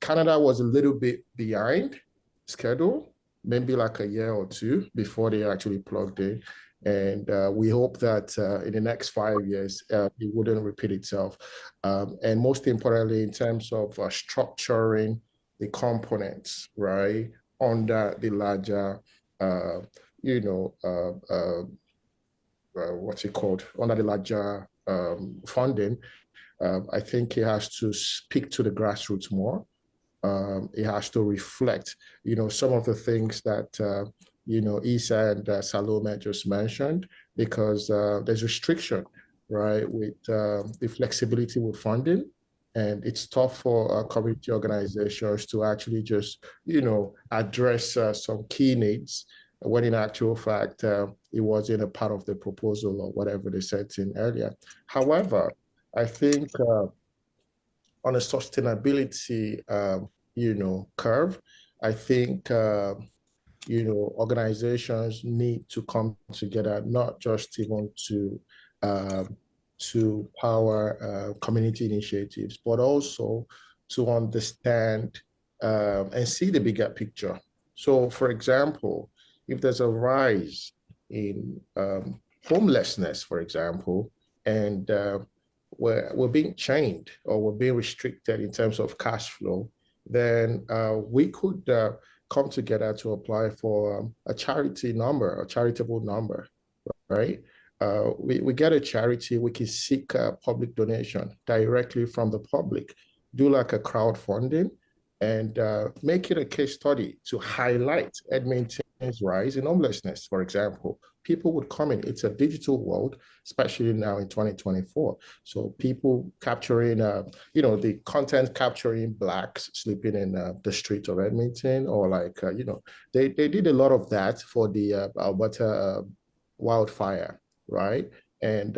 Canada was a little bit behind schedule, maybe like a year or two before they actually plugged in. And we hope that in the next 5 years, it wouldn't repeat itself. And most importantly, in terms of structuring the components, right, under the larger, what's it called? Under the larger funding, I think it has to speak to the grassroots more. It has to reflect, some of the things that, Isa and Salome just mentioned, because there's restriction, right, with the flexibility with funding. And it's tough for community organizations to actually just, address some key needs when in actual fact, it wasn't a part of the proposal or whatever they said in earlier. However, I think on a sustainability, curve, I think, organizations need to come together, not just even to power community initiatives, but also to understand and see the bigger picture. So, for example, if there's a rise in homelessness, for example, and we're being chained or we're being restricted in terms of cash flow, then we could come together to apply for a charitable number, right? We get a charity, we can seek public donation directly from the public, do like a crowdfunding, and make it a case study to highlight Edmonton's rise in homelessness, for example. People would come in. It's a digital world, especially now in 2024. So people capturing, the content capturing Blacks sleeping in the streets of Edmonton, or like, they did a lot of that for the Alberta wildfire, right? And,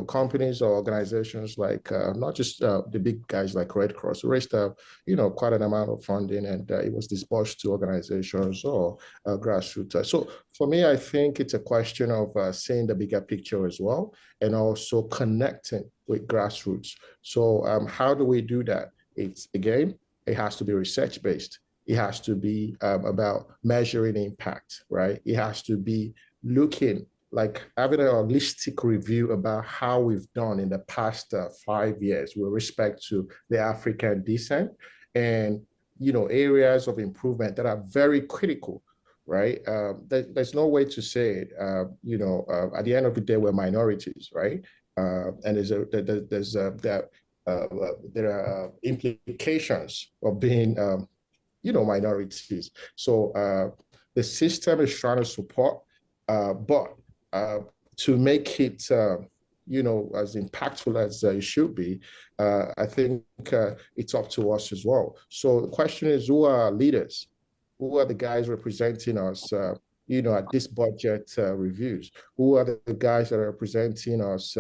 companies or organizations like, not just the big guys like Red Cross raised, quite an amount of funding, and it was disbursed to organizations or grassroots. So for me, I think it's a question of seeing the bigger picture as well, and also connecting with grassroots. So how do we do that? It has to be research-based. It has to be about measuring impact, right? It has to be looking like having a holistic review about how we've done in the past 5 years with respect to the African descent, and, areas of improvement that are very critical, right? There's no way to say it, at the end of the day, we're minorities, right? And there are implications of being, minorities. So the system is trying to support, but to make it, as impactful as it should be, I think it's up to us as well. So the question is, who are our leaders? Who are the guys representing us, at this budget reviews? Who are the guys that are representing us,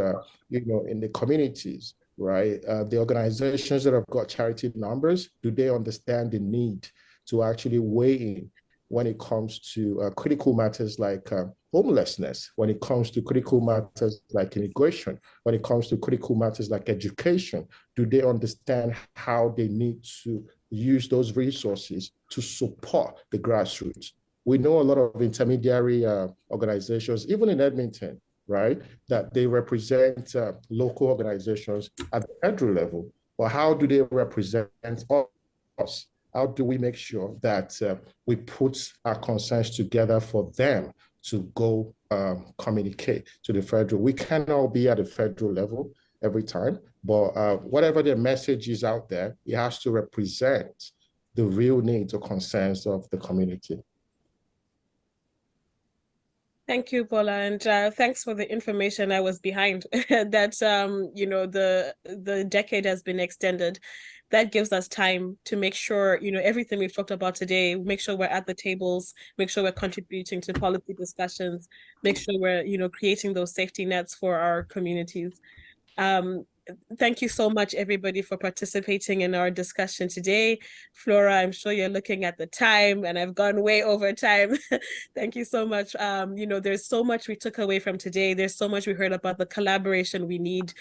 in the communities, right? The organizations that have got charity numbers, do they understand the need to actually weigh in when it comes to critical matters like homelessness, when it comes to critical matters like immigration, when it comes to critical matters like education? Do they understand how they need to use those resources to support the grassroots? We know a lot of intermediary organizations, even in Edmonton, right, that they represent local organizations at the federal level. But how do they represent us? How do we make sure that we put our concerns together for them to go communicate to the federal. We cannot be at the federal level every time, but whatever the message is out there, it has to represent the real needs or concerns of the community. Thank you, Paula, and thanks for the information I was behind that you know, the decade has been extended. That gives us time to make sure, you know, everything we've talked about today, make sure we're at the tables, make sure we're contributing to policy discussions, make sure we're, you know, creating those safety nets for our communities. Thank you so much, everybody, for participating in our discussion today. Flora, I'm sure you're looking at the time, and I've gone way over time. Thank you so much. You know, there's so much we took away from today. There's so much we heard about the collaboration we need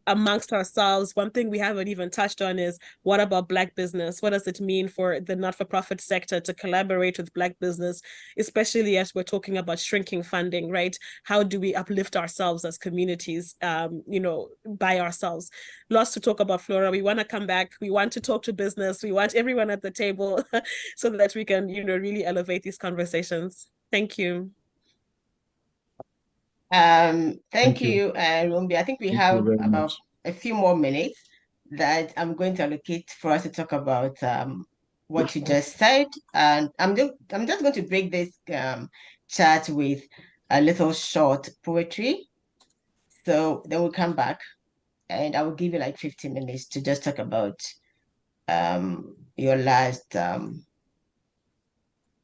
amongst ourselves. One thing we haven't even touched on is, what about Black business? What does it mean for the not-for-profit sector to collaborate with Black business, especially as we're talking about shrinking funding, right? How do we uplift ourselves as communities, you know, by ourselves? Lots to talk about, Flora. We want to come back. We want to talk to business. We want everyone at the table so that we can, you know, really elevate these conversations. Thank you. Thank you, Rumbi. I think we have about a few more minutes that I'm going to allocate for us to talk about what you just said. And I'm just going to break this chat with a little short poetry. So then we'll come back and I will give you like 15 minutes to just talk about your last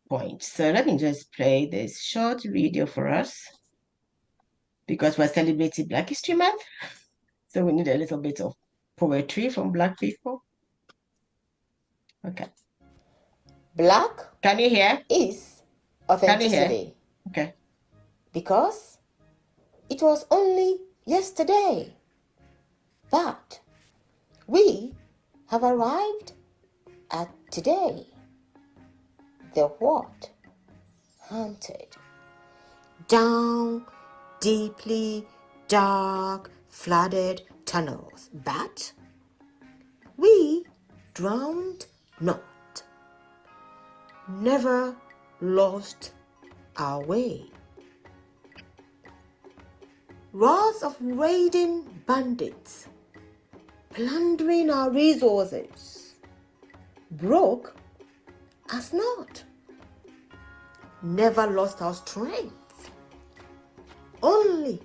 point. So let me just play this short video for us, because we're celebrating Black History Month. So we need a little bit of poetry from Black people. Okay. Black, can you hear? Is authenticity. Can you hear? Okay. Because it was only yesterday that we have arrived at today. The what? Haunted. Down deeply dark, flooded tunnels. But we drowned not, never lost our way. Roars of raiding bandits, plundering our resources, broke us not, never lost our strength, only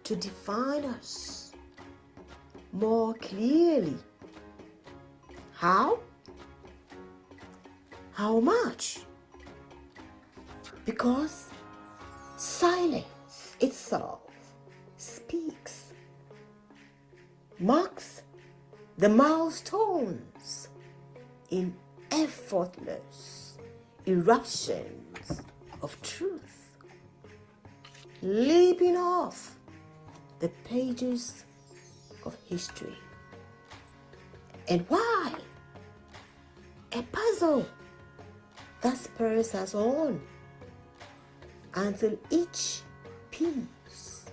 to define us more clearly. How? How much? Because silence itself speaks, marks the milestones in effortless eruptions of truth, leaping off the pages of history. And why? A puzzle that spurs us on until each piece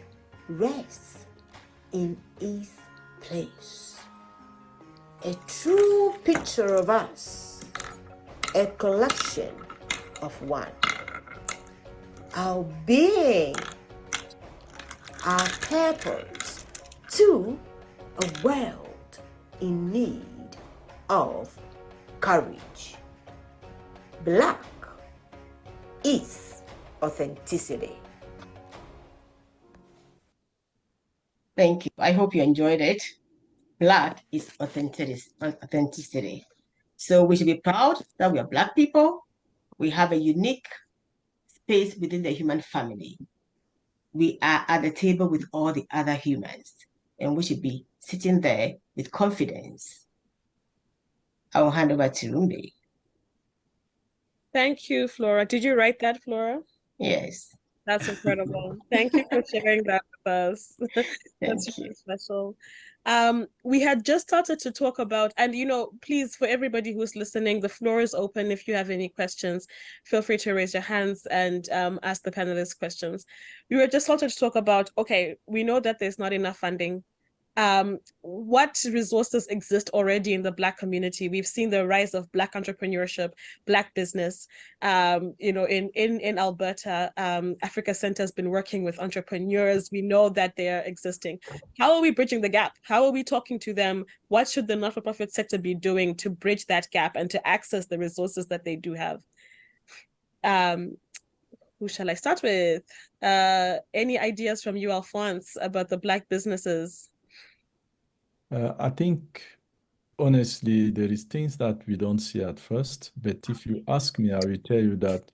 rests in its place. A true picture of us, a collection of one. Our being, our purpose to a world in need of courage. Black is authenticity. Thank you. I hope you enjoyed it. Black is authenticity. So we should be proud that we are Black people. We have a unique space within the human family. We are at the table with all the other humans, and we should be sitting there with confidence. I will hand over to Rumbi. Thank you, Flora. Did you write that, Flora? Yes. That's incredible. Thank you for sharing that with us. That's really special. We had just started to talk about, and you know, please, for everybody who's listening, the floor is open. If you have any questions, feel free to raise your hands and ask the panelists questions. We were just started to talk about, okay, we know that there's not enough funding. What resources exist already in the Black community? We've seen the rise of Black entrepreneurship, Black business. In Alberta, Africa Center has been working with entrepreneurs. We know that they are existing. How are we bridging the gap? How are we talking to them? What should the not-for-profit sector be doing to bridge that gap and to access the resources that they do have? Who shall I start with? Any ideas from you, Alphonse, about the Black businesses? I think, honestly, there is things that we don't see at first, but if you ask me, I will tell you that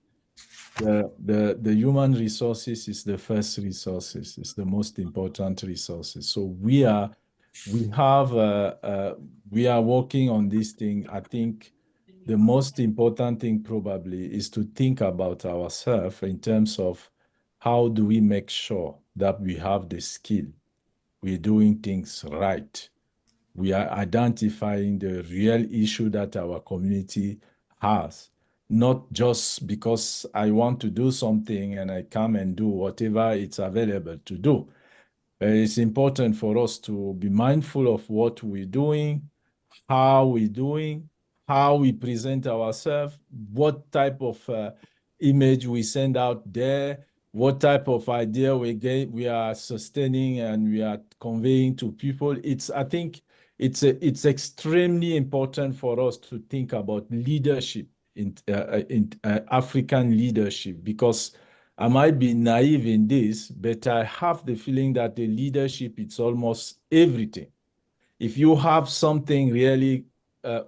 the human resources is the first resources, it's the most important resources. So we are working on this thing. I think the most important thing probably is to think about ourselves in terms of how do we make sure that we have the skill, we're doing things right. We are identifying the real issue that our community has, not just because I want to do something and I come and do whatever it's available to do. It's important for us to be mindful of what we're doing, how we're doing, how we present ourselves, what type of image we send out there, what type of idea we are sustaining and we are conveying to people. I think it's extremely important for us to think about leadership in African leadership, because I might be naive in this, but I have the feeling that the leadership, it's almost everything. If you have something really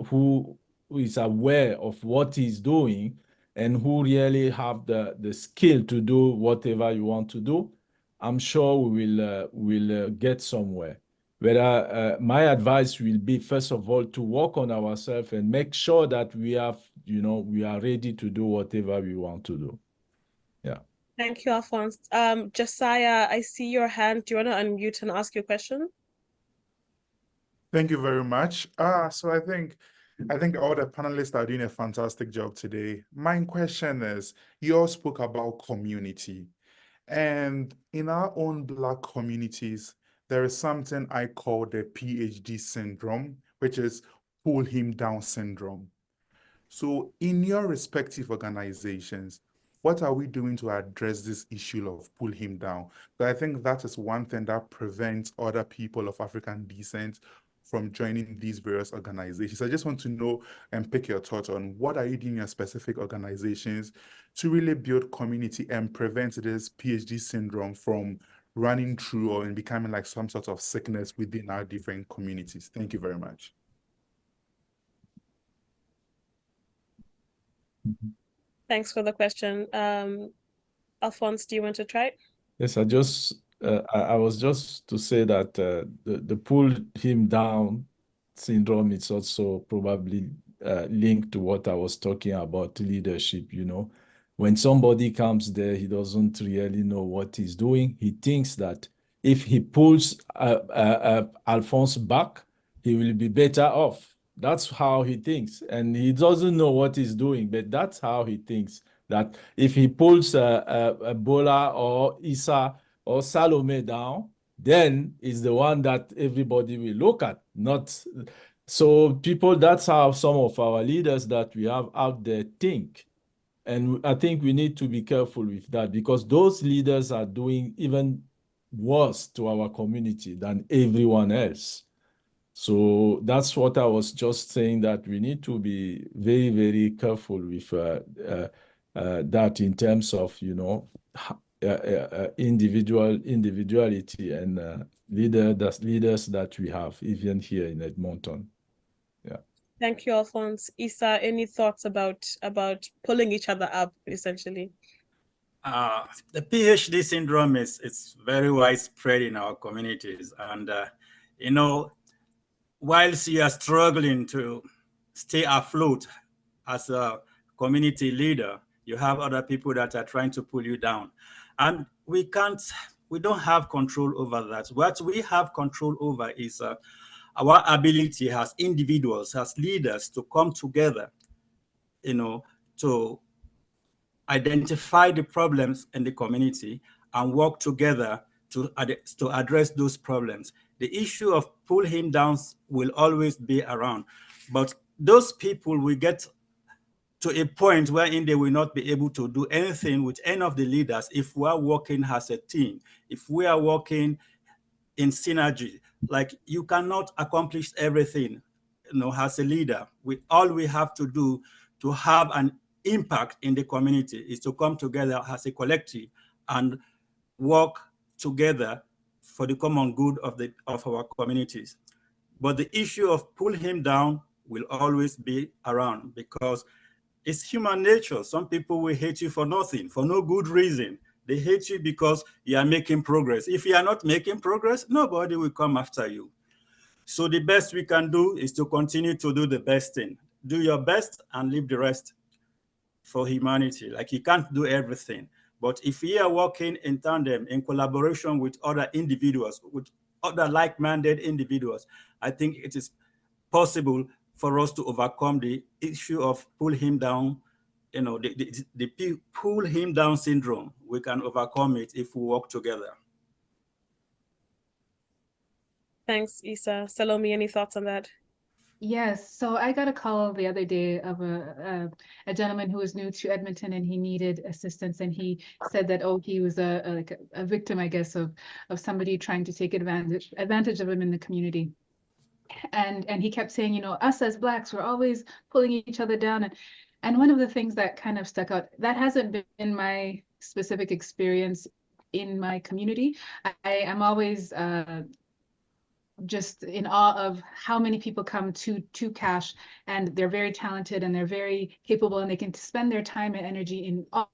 who is aware of what he's doing and who really have the skill to do whatever you want to do, I'm sure we'll get somewhere. But my advice will be, first of all, to work on ourselves and make sure that we are ready to do whatever we want to do. Yeah. Thank you, Alphonse. Josiah, I see your hand. Do you want to unmute and ask your question? Thank you very much. So I think all the panelists are doing a fantastic job today. My question is, you all spoke about community, and in our own Black communities, there is something I call the PhD syndrome, which is pull him down syndrome. So in your respective organizations, what are we doing to address this issue of pull him down? But I think that is one thing that prevents other people of African descent from joining these various organizations. I just want to know and pick your thoughts on what are you doing in your specific organizations to really build community and prevent this PhD syndrome from running through or becoming like some sort of sickness within our different communities. Thank you very much. Thanks for the question. Alphonse, do you want to try? Yes, I was just to say that the pull him down syndrome is also probably linked to what I was talking about, leadership. When somebody comes there, he doesn't really know what he's doing. He thinks that if he pulls Alphonse back, he will be better off. That's how he thinks. And he doesn't know what he's doing, but that's how he thinks, that if he pulls Bola or Issa or Salome down, then is the one that everybody will look at, not. So people, that's how some of our leaders that we have out there think. And I think we need to be careful with that, because those leaders are doing even worse to our community than everyone else. So that's what I was just saying, that we need to be very, very careful with that in terms of, individuality and leaders that we have, even here in Edmonton. Yeah. Thank you, Alphonse. Issa, any thoughts about pulling each other up, essentially? The PhD syndrome is very widespread in our communities, and whilst you are struggling to stay afloat as a community leader, you have other people that are trying to pull you down, and we don't have control over that. What we have control over is our ability as individuals, as leaders, to come together, to identify the problems in the community and work together to address those problems. The issue of pull him downs will always be around, but those people will get to a point wherein they will not be able to do anything with any of the leaders if we are working as a team, if we are working in synergy. Like, you cannot accomplish everything, as a leader. All we have to do to have an impact in the community is to come together as a collective and work together for the common good of our communities. But the issue of pull him down will always be around, because it's human nature. Some people will hate you for nothing, for no good reason. They hate you because you are making progress. If you are not making progress, nobody will come after you. So the best we can do is to continue to do the best thing. Do your best and leave the rest for humanity. Like, you can't do everything. But if we are working in tandem, in collaboration with other individuals, with other like-minded individuals, I think it is possible for us to overcome the issue of pull him down, the pull him down syndrome. We can overcome it if we work together. Thanks, Isa. Salome, any thoughts on that? Yes, so I got a call the other day of a gentleman who was new to Edmonton, and he needed assistance, and he said that, oh, he was a victim, I guess, of somebody trying to take advantage of him in the community. And he kept saying, us as Blacks, we're always pulling each other down. And one of the things that kind of stuck out, that hasn't been my specific experience in my community. I am always just in awe of how many people come to Cash, and they're very talented and they're very capable, and they can spend their time and energy in all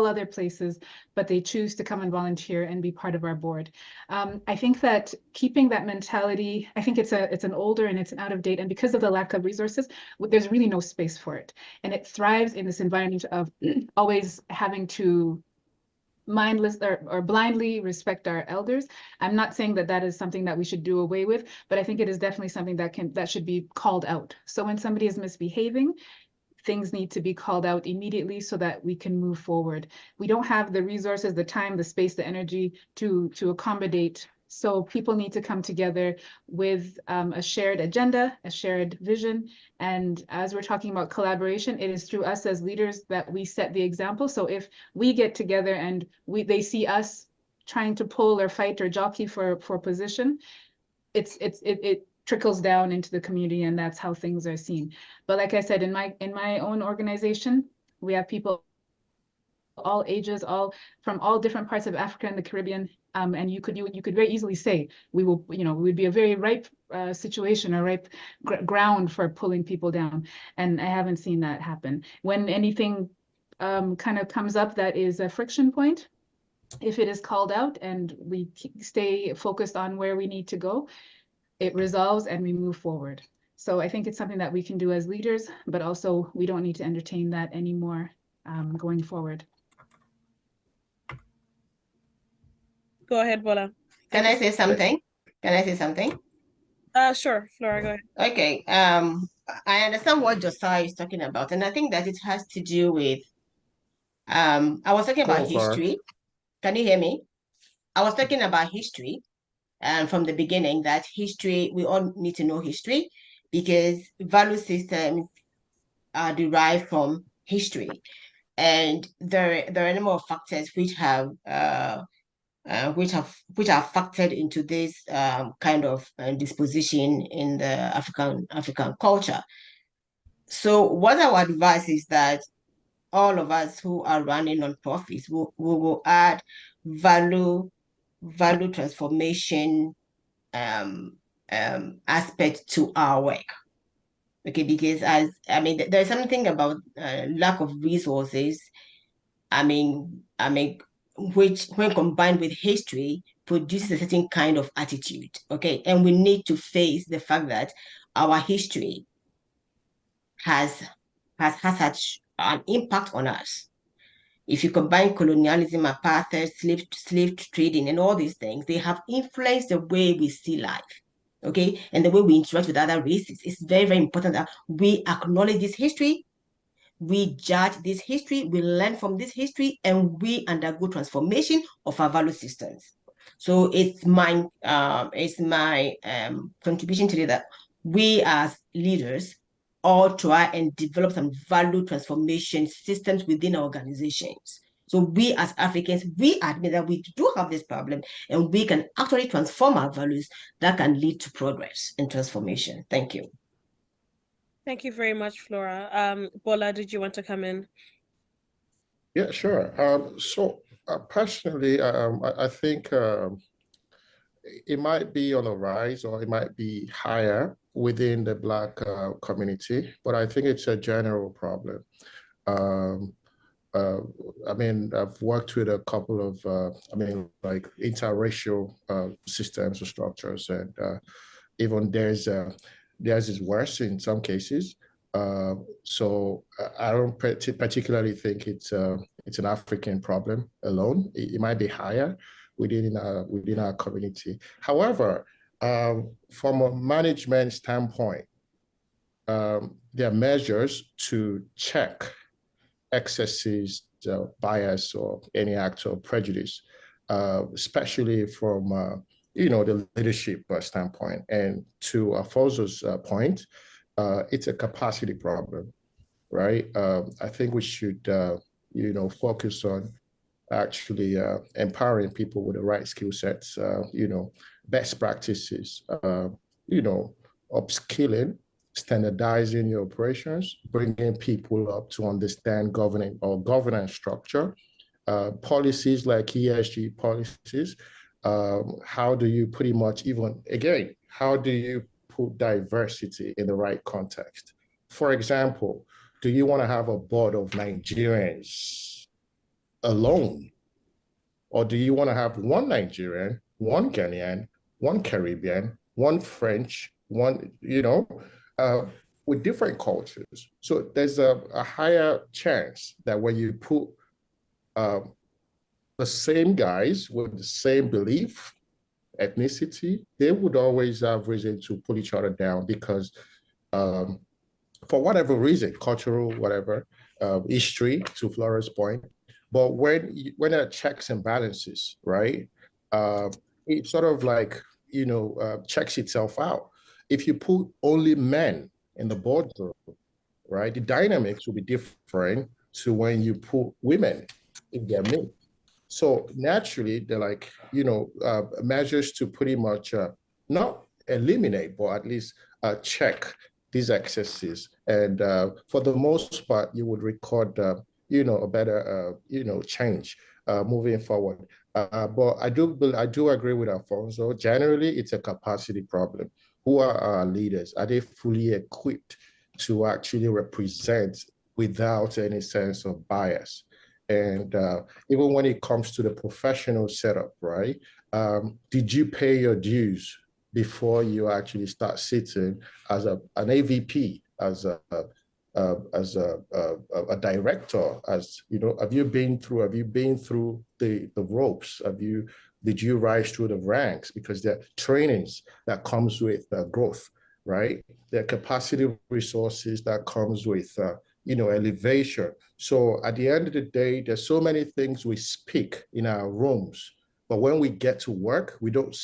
other places, but they choose to come and volunteer and be part of our board. I think that keeping that mentality, I think it's an older and it's an out of date, and because of the lack of resources, there's really no space for it. And it thrives in this environment of always having to mindless or blindly respect our elders. I'm not saying that is something that we should do away with, but I think it is definitely something that should be called out. So when somebody is misbehaving, things need to be called out immediately so that we can move forward. We don't have the resources, the time, the space, the energy to accommodate. So people need to come together with a shared agenda, a shared vision. And as we're talking about collaboration, it is through us as leaders that we set the example. So if we get together and they see us trying to pull or fight or jockey for position, it trickles down into the community, and that's how things are seen. But like I said, in my own organization, we have people all ages, from all different parts of Africa and the Caribbean. And you could very easily say we would be a very ripe situation or ripe ground for pulling people down. And I haven't seen that happen. When anything kind of comes up that is a friction point, if it is called out and we stay focused on where we need to go, it resolves and we move forward. So I think it's something that we can do as leaders, but also we don't need to entertain that anymore going forward. Go ahead, Bola. Can I say something? Sure, Flora, go ahead. Okay. I understand what Josiah is talking about, and I think that it has to do with I was talking about history. Can you hear me? I was talking about history, and from the beginning, that history, we all need to know history, because value systems are derived from history, and there are a number of factors which are factored into this kind of disposition in the African culture. So what I would advise is that all of us who are running nonprofits will add value transformation aspect to our work. Okay, because there's something about lack of resources. Which, when combined with history, produces a certain kind of attitude. Okay, and we need to face the fact that our history has such an impact on us. If you combine colonialism, apartheid, slave trading, and all these things, they have influenced the way we see life, okay, and the way we interact with other races. It's very, very important that we acknowledge this history, we judge this history, we learn from this history, and we undergo transformation of our value systems. So it's my contribution today that we as leaders all try and develop some value transformation systems within our organizations. So we as Africans, we admit that we do have this problem, and we can actually transform our values that can lead to progress and transformation. Thank you. Thank you very much, Flora. Bola, did you want to come in? Yeah, sure. Personally, I think it might be on a rise, or it might be higher within the Black community, but I think it's a general problem. I mean, I've worked with a couple of, like interracial systems or structures, and even theirs is worse in some cases. So I don't particularly think it's an African problem alone. It might be higher within our community. However, from a management standpoint, there are measures to check excesses, bias, or any act of prejudice, especially from the leadership standpoint. And to Afonso's point, it's a capacity problem, right? I think we should focus on actually empowering people with the right skill sets, best practices, upskilling, standardizing your operations, bringing people up to understand governance structure, policies like ESG policies. How do you pretty much how do you put diversity in the right context? For example, do you want to have a board of Nigerians alone? Or do you want to have one Nigerian, one Ghanaian, one Caribbean, one French, one, with different cultures? So there's a higher chance that when you put the same guys with the same belief, ethnicity, they would always have reason to pull each other down because for whatever reason, cultural, whatever, history, to Flora's point. But when there are checks and balances, right, it sort of like, checks itself out. If you put only men in the boardroom, right, the dynamics will be different to when you put women in their midst. So naturally, they're like, measures to pretty much not eliminate, but at least check these excesses. And for the most part, you would record, a better, change moving forward. But I do agree with Afonso. Generally, it's a capacity problem. Who are our leaders? Are they fully equipped to actually represent without any sense of bias? And even when it comes to the professional setup, right? Did you pay your dues before you actually start sitting as an AVP, as a director? Have you been through the ropes? Did you rise through the ranks? Because there are trainings that comes with growth, right? There are capacity resources that comes with elevation. So at the end of the day, there's so many things we speak in our rooms, but when we get to work, we don't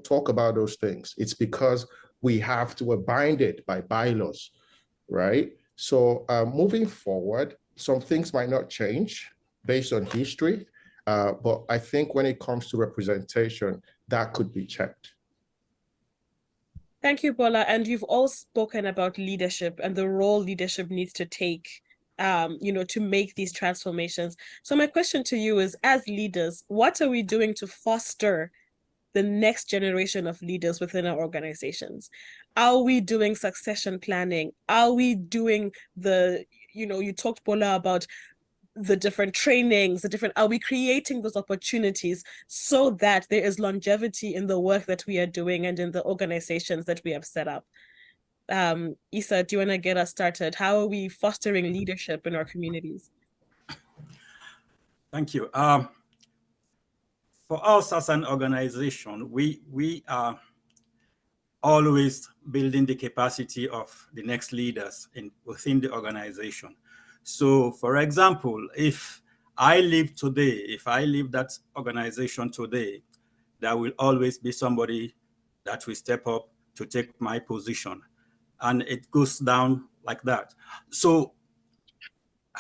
talk about those things. It's because we have to abide it by bylaws, right? So moving forward, some things might not change based on history, but I think when it comes to representation, that could be checked. Thank you, Bola. And you've all spoken about leadership and the role leadership needs to take, to make these transformations. So my question to you is, as leaders, what are we doing to foster the next generation of leaders within our organizations? Are we doing succession planning? Are we doing you talked, Bola, about the different trainings, are we creating those opportunities so that there is longevity in the work that we are doing and in the organizations that we have set up? Isa, do you want to get us started? How are we fostering leadership in our communities? Thank you. For us as an organization, we are always building the capacity of the next leaders within the organization. So, for example, if I leave that organization today, there will always be somebody that will step up to take my position. And it goes down like that. So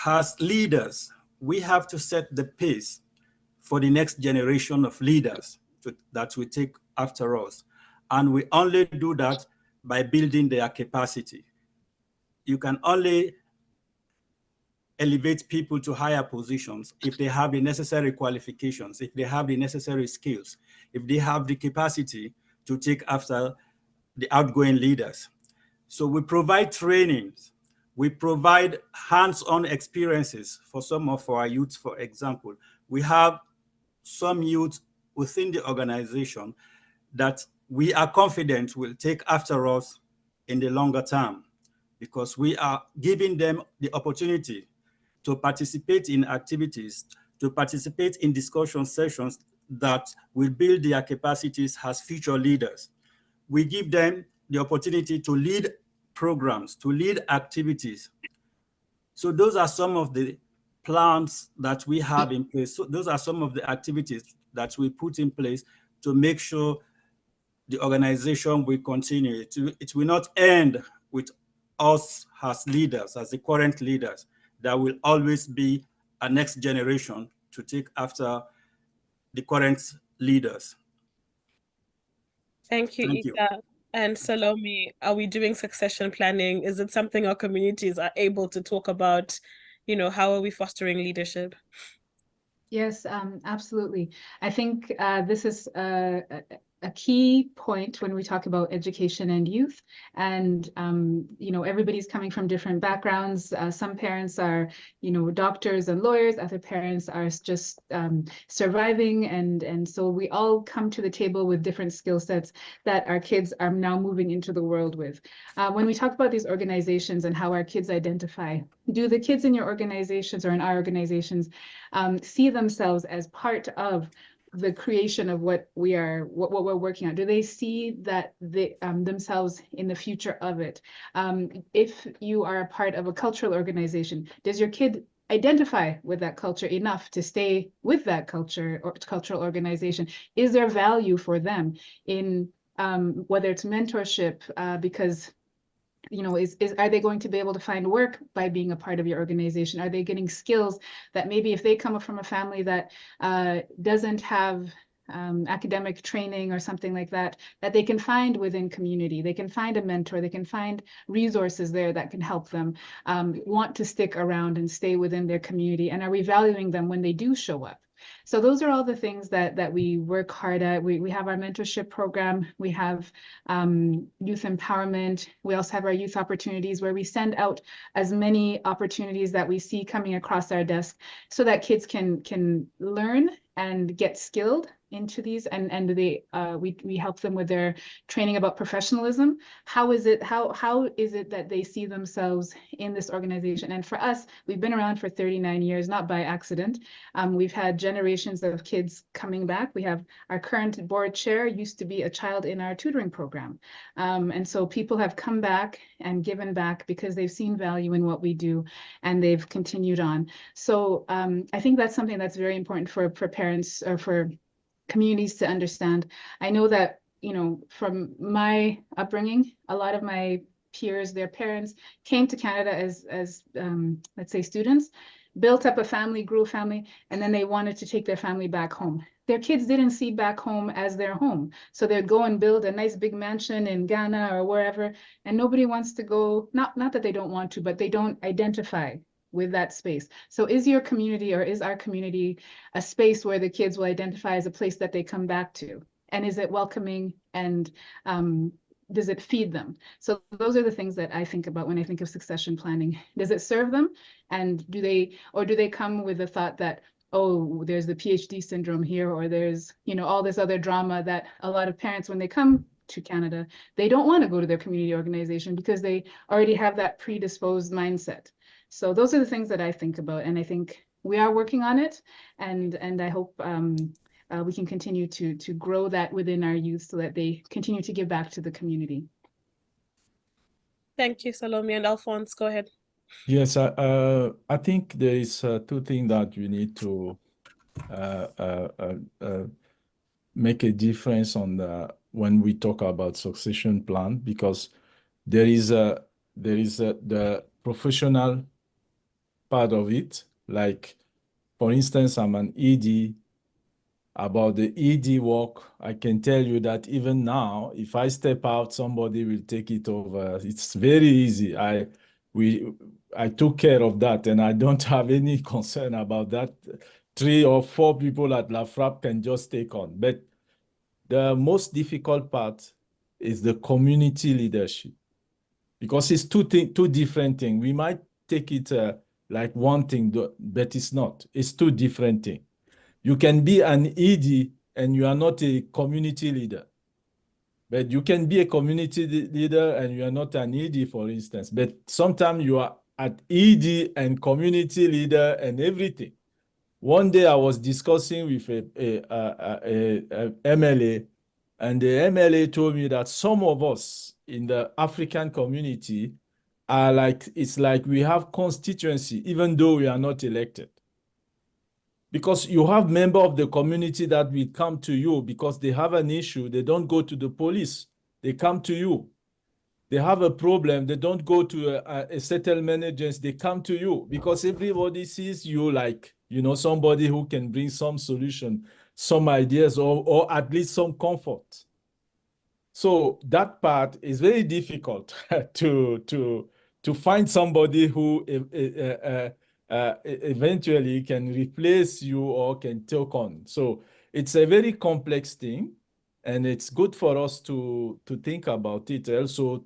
as leaders, we have to set the pace for the next generation of leaders that will take after us. And we only do that by building their capacity. You can only elevate people to higher positions if they have the necessary qualifications, if they have the necessary skills, if they have the capacity to take after the outgoing leaders. So we provide trainings, we provide hands-on experiences for some of our youth. For example, we have some youth within the organization that we are confident will take after us in the longer term, because we are giving them the opportunity to participate in activities, to participate in discussion sessions that will build their capacities as future leaders. We give them the opportunity to lead programs, to lead activities. So those are some of the plans that we have in place. So those are some of the activities that we put in place to make sure the organization will continue. It will not end with us as leaders, as the current leaders. There will always be a next generation to take after the current leaders. Thank you, Thank you. Ika. And Salome, are we doing succession planning? Is it something our communities are able to talk about? You know, how are we fostering leadership? Yes, absolutely. I think this is a key point when we talk about education and youth. And, you know, everybody's coming from different backgrounds. Some parents are, you know, doctors and lawyers. Other parents are just surviving. And so we all come to the table with different skill sets that our kids are now moving into the world with. When we talk about these organizations and how our kids identify, do the kids in your organizations or in our organizations see themselves as part of the creation of what we're working on? Do they see that they themselves in the future of it? If you are a part of a cultural organization, does your kid identify with that culture enough to stay with that culture or cultural organization? Is there value for them in whether it's mentorship, because you know, are they going to be able to find work by being a part of your organization? Are they getting skills that maybe if they come from a family that doesn't have academic training or something like that, that they can find within community? They can find a mentor, they can find resources there that can help them want to stick around and stay within their community. And are we valuing them when they do show up? So those are all the things that we work hard at. We have our mentorship program. We have youth empowerment. We also have our youth opportunities, where we send out as many opportunities that we see coming across our desk so that kids can learn and get skilled into these, and we help them with their training about professionalism. How is it that they see themselves in this organization? And for us, we've been around for 39 years, not by accident. We've had generations of kids coming back. We have our current board chair used to be a child in our tutoring program. And so people have come back and given back because they've seen value in what we do, and they've continued on. So I think that's something that's very important for parents or for communities to understand. I know that, you know, from my upbringing, a lot of my peers, their parents came to Canada as let's say students, built up a family, grew a family, and then they wanted to take their family back home. Their kids didn't see back home as their home. So they'd go and build a nice big mansion in Ghana or wherever, and nobody wants to go, not that they don't want to, but they don't identify with that space. So is your community, or is our community, a space where the kids will identify as a place that they come back to? And is it welcoming, and does it feed them? So those are the things that I think about when I think of succession planning. Does it serve them? And do they come with the thought that, oh, there's the PhD syndrome here, or there's, you know, all this other drama that a lot of parents, when they come to Canada, they don't want to go to their community organization because they already have that predisposed mindset. So those are the things that I think about, and I think we are working on it, and I hope we can continue to grow that within our youth so that they continue to give back to the community. Thank you, Salome. And Alphonse, go ahead. Yes, I think there is two things that we need to make a difference on when we talk about succession plan, because there is the professional part of it. Like, for instance, I'm an ED. About the ED work, I can tell you that even now, if I step out, somebody will take it over. It's very easy. I took care of that, and I don't have any concern about that. 3 or 4 people at La Frappe can just take on. But the most difficult part is the community leadership, because it's two different things. We might take it like one thing, but it's not. It's 2 different things. You can be an ED and you are not a community leader. But you can be a community leader and you are not an ED, for instance. But sometimes you are at ED and community leader and everything. One day I was discussing with a MLA, and the MLA told me that some of us in the African community are like, it's like we have constituency, even though we are not elected. Because you have members of the community that will come to you because they have an issue. They don't go to the police. They come to you. They have a problem. They don't go to a settlement agency. They come to you because everybody sees you like, somebody who can bring some solution, some ideas, or at least some comfort. So that part is very difficult to find somebody who eventually can replace you or can take on. So it's a very complex thing, and it's good for us to think about it also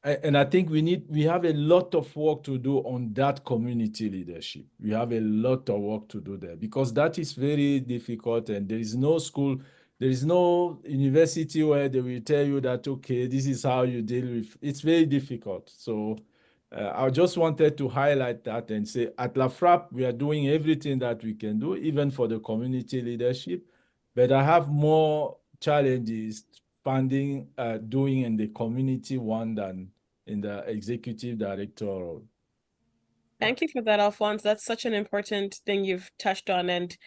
and I think we have a lot of work to do on that community leadership. We have a lot of work to do there because that is very difficult, and there is no school, there is no university where they will tell you that, okay, this is how you deal with. It's very difficult. So I just wanted to highlight that and say at La Frappe, we are doing everything that we can do, even for the community leadership. But I have more challenges funding, doing in the community one than in the executive director role. Thank you for that, Alphonse. That's such an important thing you've touched on, and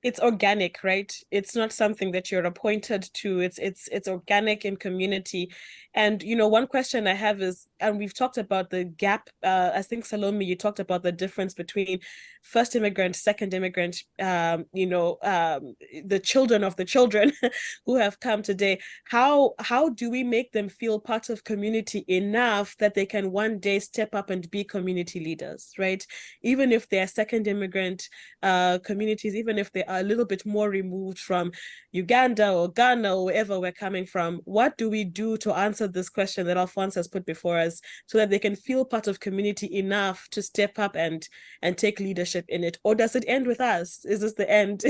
it's organic, right? It's not something that you're appointed to. It's organic in community. And one question I have is, and we've talked about the gap. I think Salome, you talked about the difference between first immigrant, second immigrant. The children of the children who have come today. How do we make them feel part of community enough that they can one day step up and be community leaders, right? Even if they're second immigrant communities, even if they are a little bit more removed from Uganda or Ghana or wherever we're coming from, what do we do to answer this question that Alphonse has put before us so that they can feel part of community enough to step up and take leadership in it? Or does it end with us? Is this the end,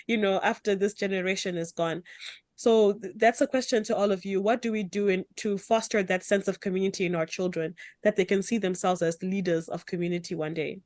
after this generation is gone? So that's a question to all of you. What do we do to foster that sense of community in our children, that they can see themselves as leaders of community one day?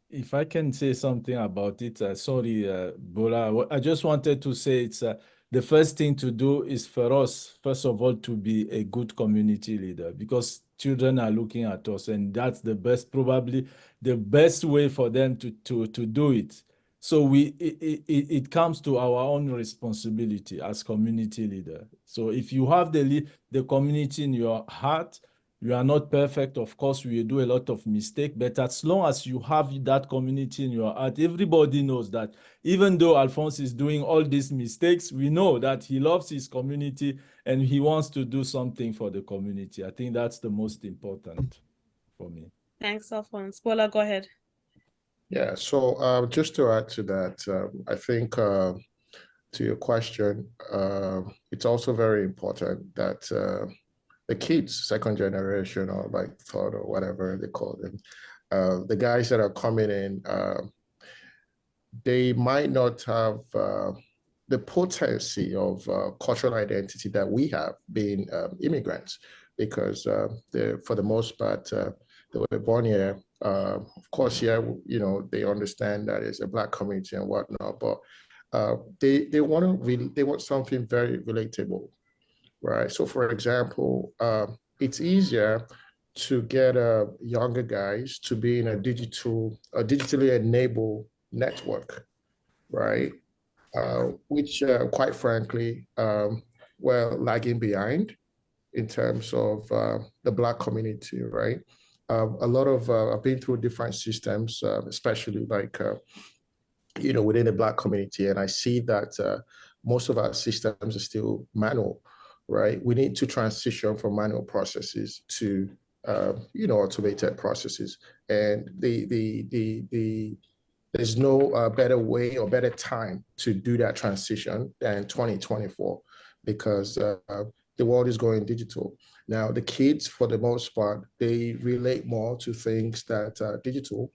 If I can say something about it, sorry, Bola, I just wanted to say it's the first thing to do is for us, first of all, to be a good community leader, because children are looking at us, and that's the best, probably the best way for them to do it. So it comes to our own responsibility as community leader. So if you have the community in your heart, you are not perfect. Of course, we do a lot of mistakes, but as long as you have that community in your heart, everybody knows that even though Alphonse is doing all these mistakes, we know that he loves his community and he wants to do something for the community. I think that's the most important for me. Thanks, Alphonse. Bola, go ahead. Yeah, so just to add to that, I think to your question, it's also very important that the kids, second generation or like third or whatever they call them, the guys that are coming in, they might not have the potency of cultural identity that we have being immigrants, because for the most part, they were born here. Of course, yeah, they understand that it's a Black community and whatnot, but they want something very relatable. Right. So, for example, it's easier to get younger guys to be in a digitally enabled network, right? Which quite frankly, were lagging behind in terms of the Black community, right? A lot of, I've been through different systems, especially like, within the Black community, and I see that most of our systems are still manual, right? We need to transition from manual processes to, automated processes. And there's no better way or better time to do that transition than 2024, because the world is going digital. Now, the kids, for the most part, they relate more to things that are digital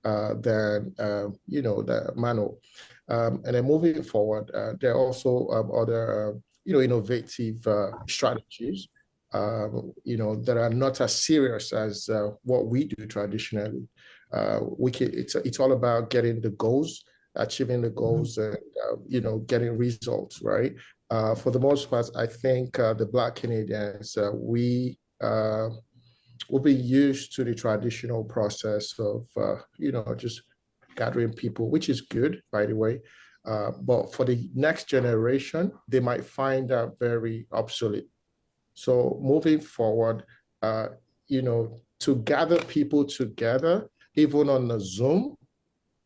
than, the manual. And then moving forward, there are also other, innovative strategies, that are not as serious as what we do traditionally. It's all about getting the goals, achieving the goals, and getting results, right? For the most part, I think the Black Canadians, we've been used to the traditional process of just gathering people, which is good, by the way. But for the next generation, they might find that very obsolete. So moving forward, to gather people together, even on the Zoom.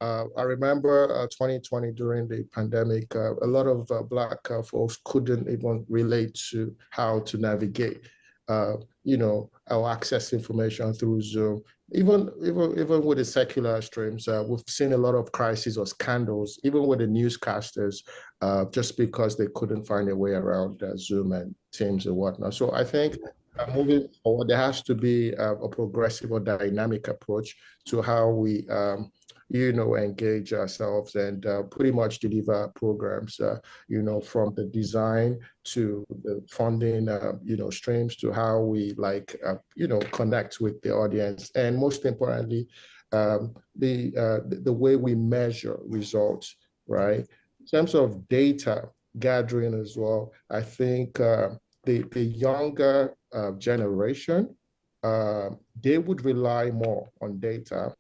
I remember 2020 during the pandemic, a lot of Black folks couldn't even relate to how to navigate, or access information through Zoom. Even with the secular streams, we've seen a lot of crises or scandals, even with the newscasters, just because they couldn't find a way around Zoom and Teams and whatnot. So I think moving forward, there has to be a progressive or dynamic approach to how we engage ourselves and pretty much deliver programs, from the design to the funding, streams, to how we connect with the audience. And most importantly, the way we measure results, right? In terms of data gathering as well, I think the younger generation, they would rely more on data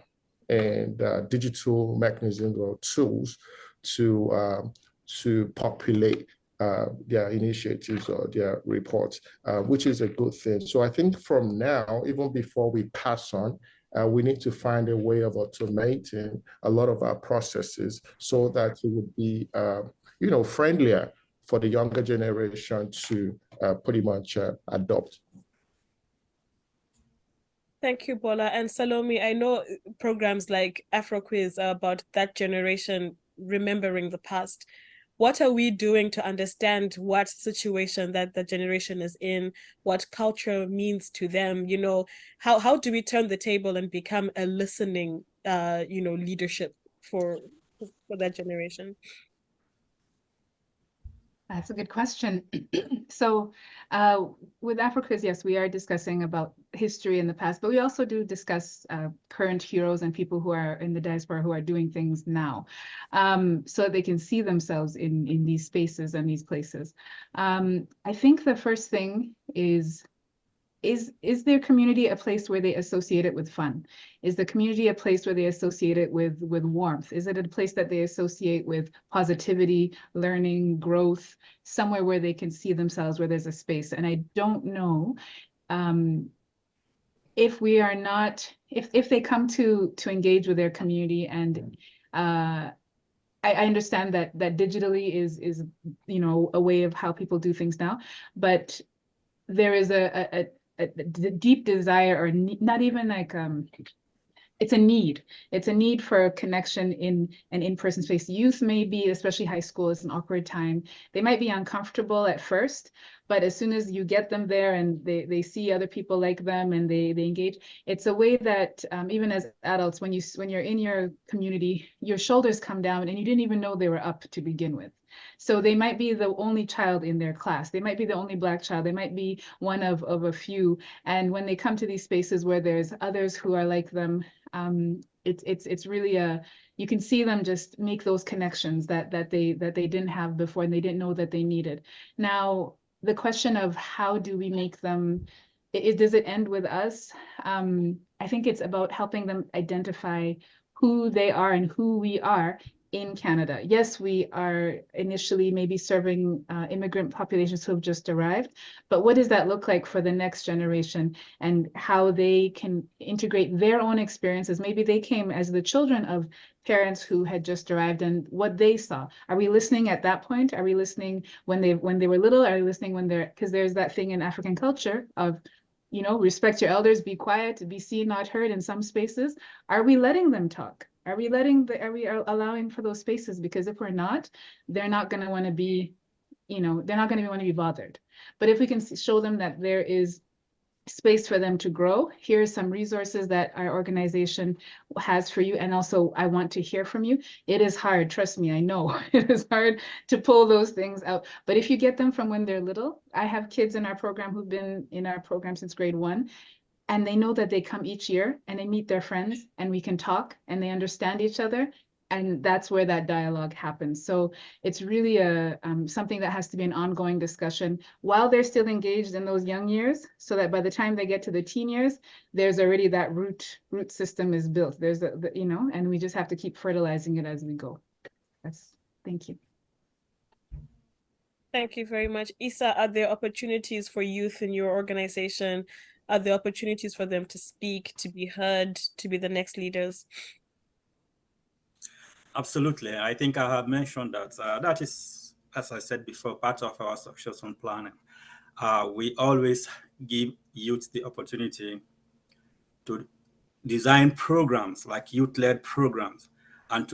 and digital mechanisms or tools to populate their initiatives or their reports, which is a good thing. So I think from now, even before we pass on, we need to find a way of automating a lot of our processes so that it would be, friendlier for the younger generation to pretty much adopt. Thank you, Bola. And Salome, I know programs like Afro Quiz are about that generation remembering the past. What are we doing to understand what situation that the generation is in, what culture means to them? How do we turn the table and become a listening, leadership for that generation? That's a good question. So with Africa, yes, we are discussing about history in the past, but we also do discuss current heroes and people who are in the diaspora who are doing things now, so that they can see themselves in these spaces and these places. I think the first thing is their community a place where they associate it with fun? Is the community a place where they associate it with warmth? Is it a place that they associate with positivity, learning, growth, somewhere where they can see themselves, where there's a space? And I don't know if we are not, if they come to engage with their community, and I understand that digitally is a way of how people do things now, but there is a deep desire, or not even like it's a need. It's a need for connection in an in-person space. Youth may be, especially high school, is an awkward time. They might be uncomfortable at first, but as soon as you get them there and they see other people like them and they engage, it's a way that even as adults, when you're in your community, your shoulders come down and you didn't even know they were up to begin with. So they might be the only child in their class. They might be the only Black child. They might be one of a few. And when they come to these spaces where there's others who are like them, it's really you can see them just make those connections that they didn't have before and they didn't know that they needed. Now, the question of how do we make them, does it end with us? I think it's about helping them identify who they are and who we are in Canada. Yes, we are initially maybe serving immigrant populations who have just arrived, but what does that look like for the next generation and how they can integrate their own experiences? Maybe they came as the children of parents who had just arrived and what they saw. Are we listening at that point? Are we listening when they were little? Are we listening when they're, because there's that thing in African culture of, you know, respect your elders, be quiet, be seen, not heard in some spaces. Are we letting them talk? Are we allowing for those spaces? Because if we're not, they're not going to want to be, you know, they're not going to want to be bothered. But if we can show them that there is space for them to grow, here's some resources that our organization has for you. And also, I want to hear from you. It is hard, trust me, I know. It is hard to pull those things out. But if you get them from when they're little, I have kids in our program who've been in our program since grade 1. And they know that they come each year and they meet their friends and we can talk and they understand each other. And that's where that dialogue happens. So it's really something that has to be an ongoing discussion while they're still engaged in those young years, so that by the time they get to the teen years, there's already that root system is built. There's you know, and we just have to keep fertilizing it as we go. Thank you. Thank you very much. Isa, are there opportunities for youth in your organization? Are there opportunities for them to speak, to be heard, to be the next leaders? Absolutely. I think I have mentioned that. That is, as I said before, part of our succession planning. We always give youth the opportunity to design programs like youth-led programs, and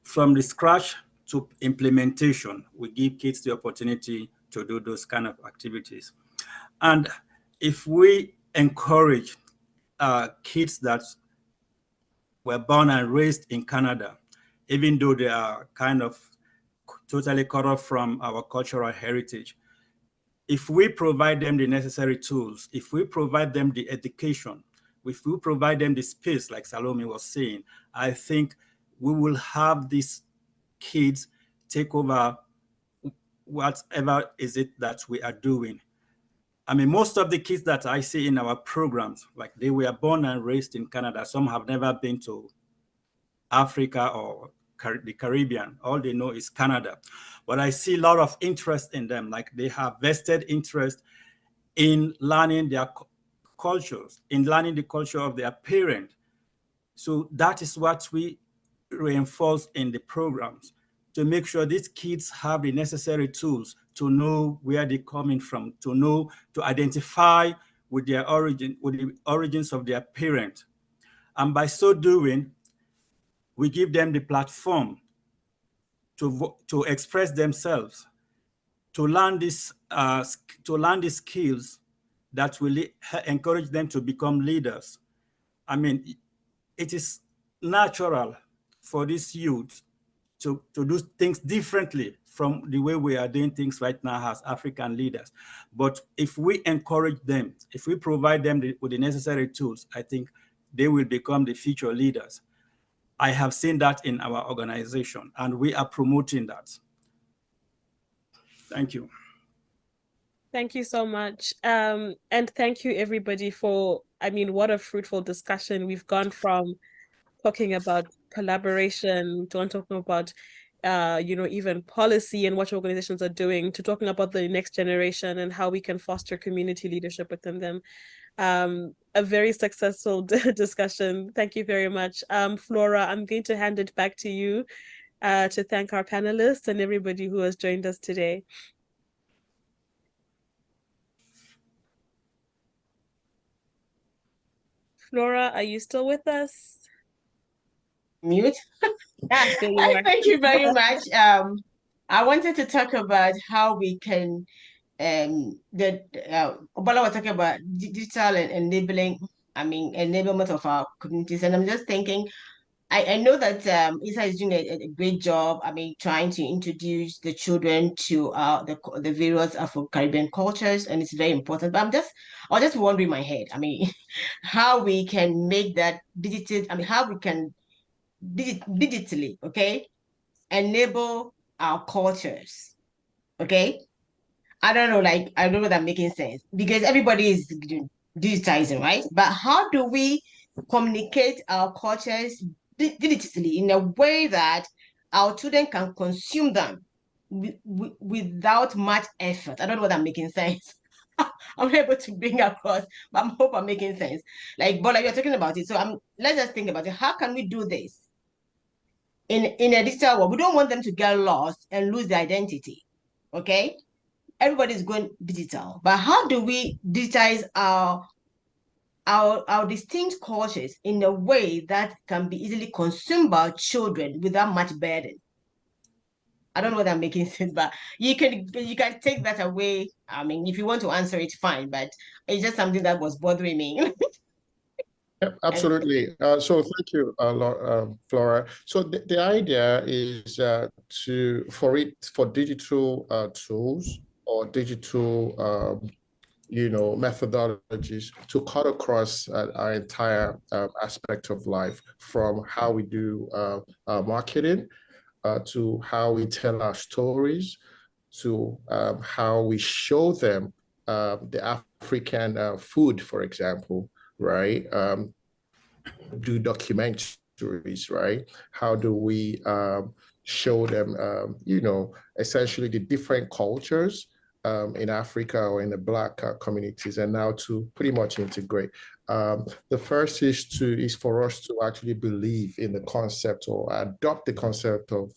from the scratch to implementation, we give kids the opportunity to do those kind of activities. And if we encourage kids that were born and raised in Canada, even though they are kind of totally cut off from our cultural heritage, if we provide them the necessary tools, if we provide them the education, if we provide them the space, like Salome was saying, I think we will have these kids take over whatever is it that we are doing. I mean, most of the kids that I see in our programs, like they were born and raised in Canada. Some have never been to Africa or the Caribbean. All they know is Canada. But I see a lot of interest in them, like they have vested interest in learning their cultures, in learning the culture of their parent. So that is what we reinforce in the programs, to make sure these kids have the necessary tools to know where they're coming from, to identify with their origin, with the origins of their parent. And by so doing, we give them the platform to express themselves, to learn these skills that will encourage them to become leaders. I mean, it is natural for these youth to do things differently from the way we are doing things right now as African leaders. But if we encourage them, if we provide them with the necessary tools, I think they will become the future leaders. I have seen that in our organization, and we are promoting that. Thank you. Thank you so much. And thank you everybody for, I mean, what a fruitful discussion. We've gone from talking about collaboration to talking about, you know, even policy and what organizations are doing, to talking about the next generation and how we can foster community leadership within them. A very successful discussion. Thank you very much. Flora, I'm going to hand it back to you to thank our panelists and everybody who has joined us today. Flora, are you still with us? Mute. Yeah, there you are. Thank you very much. I wanted to talk about how we can, Obala was talking about digital and enablement of our communities. And I'm just thinking, I know that Isa is doing a great job. I mean, trying to introduce the children to the various Afro-Caribbean cultures, and it's very important. But I was just wondering in my head, I mean, how we can make that digital, I mean, how we can digitally, okay, enable our cultures, okay? I don't know, like, I don't know that making sense because everybody is digitizing, right? But how do we communicate our cultures digitally in a way that our children can consume them without much effort. I don't know whether I'm making sense. I'm able to bring across, but I hope I'm making sense. Like, Bola, you're talking about it. So let's just think about it. How can we do this in a digital world? We don't want them to get lost and lose their identity. Okay? Everybody's going digital. But how do we digitize our distinct cultures in a way that can be easily consumed by children without much burden? I don't know whether I'm making sense, but you can take that away. I mean, if you want to answer it, fine, but it's just something that was bothering me. Yep, absolutely. So thank you, Flora. So the idea is for digital tools or digital methodologies to cut across our entire aspect of life, from how we do marketing to how we tell our stories, to how we show them the African food, for example, right? Do documentaries, right? How do we show them, essentially the different cultures in Africa or in the Black communities, and now to pretty much integrate. The first is for us to actually believe in the concept or adopt the concept of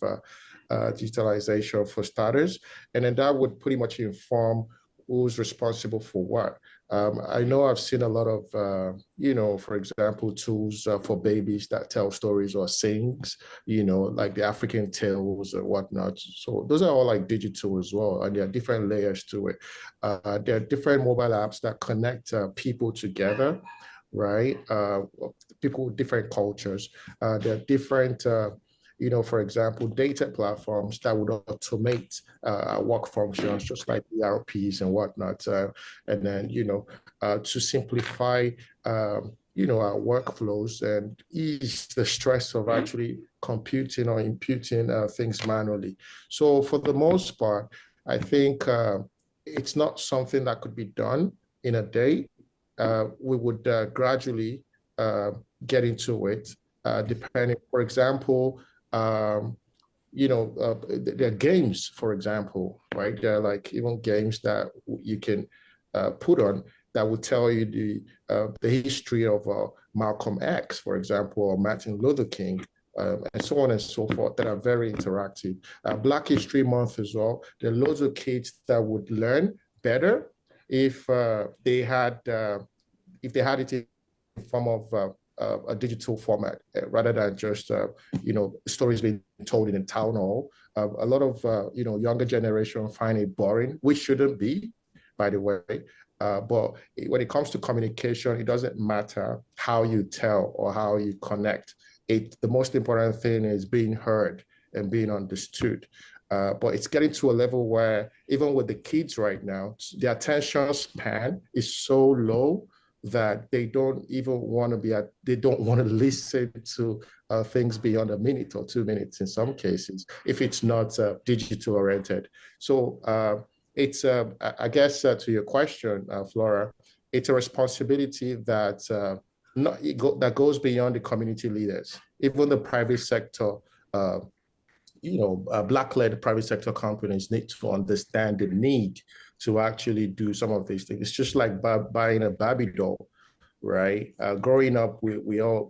digitalization for starters, and then that would pretty much inform who's responsible for what. I know I've seen a lot of, for example, tools for babies that tell stories or sings, like the African tales or whatnot. So those are all like digital as well, and there are different layers to it. There are different mobile apps that connect people together, right? People with different cultures. There are different for example, data platforms that would automate work functions, just like ERPs and whatnot. And then, to simplify, our workflows and ease the stress of actually computing or imputing things manually. So for the most part, I think it's not something that could be done in a day. We would gradually get into it, depending, for example, there are games, for example, right? There are like even games that you can put on that will tell you the history of Malcolm X, for example, or Martin Luther King, and so on and so forth, that are very interactive. Black History Month as well. There are loads of kids that would learn better if they had it in form of a digital format rather than just stories being told in a town hall. A lot of younger generation find it boring, which shouldn't be, by the way. But when it comes to communication, it doesn't matter how you tell or how you connect. The most important thing is being heard and being understood. But it's getting to a level where even with the kids right now, the attention span is so low that they don't even want to they don't want to listen to things beyond a minute or 2 minutes in some cases, if it's not digital oriented. So it's, I guess, to your question, Flora, it's a responsibility that that goes beyond the community leaders, even the private sector. Black-led private sector companies need to understand the need to actually do some of these things. It's just like buying a Barbie doll, right? Growing up, we all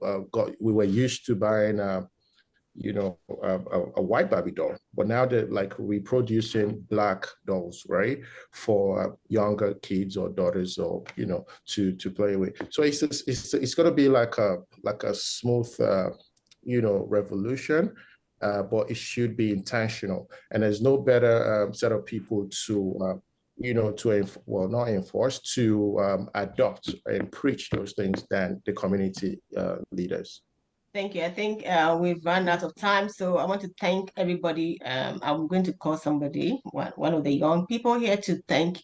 we were used to buying a white Barbie doll, but now they're like reproducing Black dolls, right, for younger kids or daughters, or to play with. So it's going to be like a smooth revolution. But it should be intentional, and there's no better set of people to not enforce, to adopt and preach those things than the community leaders. Thank you. I think we've run out of time, so I want to thank everybody. I'm going to call somebody, one of the young people here, to thank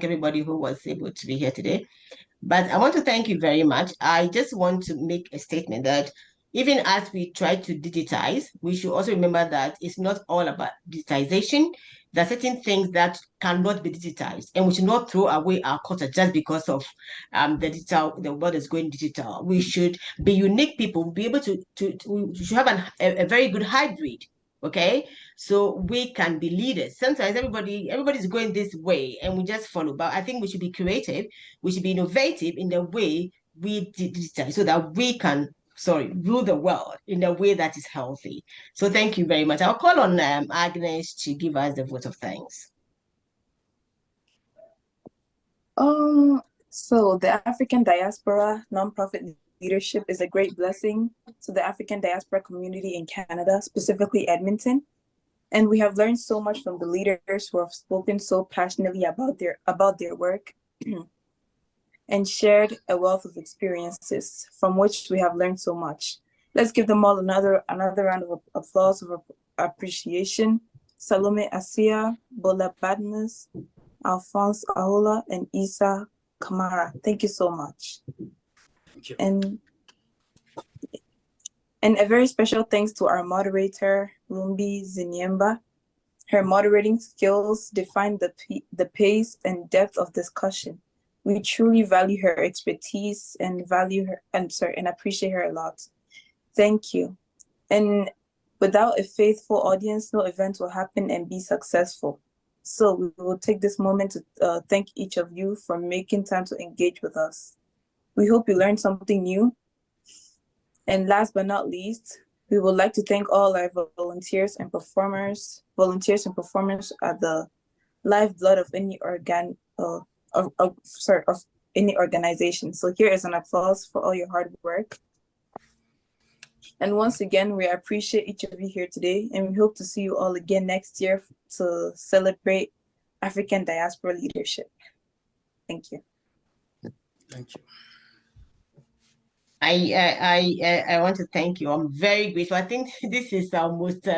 everybody who was able to be here today. But I want to thank you very much. I just want to make a statement that even as we try to digitize, we should also remember that it's not all about digitization. There are certain things that cannot be digitized, and we should not throw away our culture just because of the world is going digital. We should be unique people, be able to we should have a very good hybrid. Okay, so we can be leaders. Sometimes everybody's going this way and we just follow, but I think we should be creative, we should be innovative in the way we digitize so that we can rule the world in a way that is healthy. So thank you very much. I'll call on Agnes to give us the vote of thanks. So the African Diaspora Nonprofit leadership is a great blessing to the African diaspora community in Canada, specifically Edmonton. And we have learned so much from the leaders who have spoken so passionately about their work and shared a wealth of experiences from which we have learned so much. Let's give them all another round of applause of appreciation. Salome Asia, Bola Badnes, Alphonse Ahola, and Isa Kamara. Thank you so much. Thank you. And a very special thanks to our moderator, Lumbi Zinyemba. Her moderating skills define the pace and depth of discussion. We truly value her expertise and appreciate her a lot. Thank you. And without a faithful audience, no event will happen and be successful. So we will take this moment to thank each of you for making time to engage with us. We hope you learned something new. And last but not least, we would like to thank all our volunteers and performers are the lifeblood of any any organization. So here is an applause for all your hard work. And once again, we appreciate each of you here today, and we hope to see you all again next year to celebrate African diaspora leadership. Thank you. Thank you. I want to thank you. I'm very grateful. I think this is our most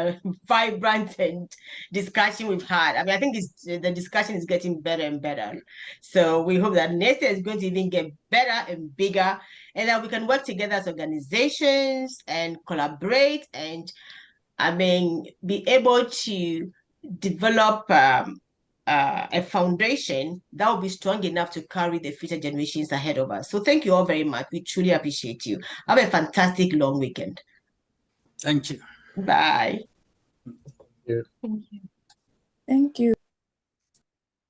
vibrant and discussion we've had. I mean, I think the discussion is getting better and better. So we hope that next year is going to even get better and bigger, and that we can work together as organizations and collaborate and, be able to develop a foundation that will be strong enough to carry the future generations ahead of us. So thank you all very much. We truly appreciate you. Have a fantastic long weekend. Thank you. Bye. Yeah. Thank you. Thank you.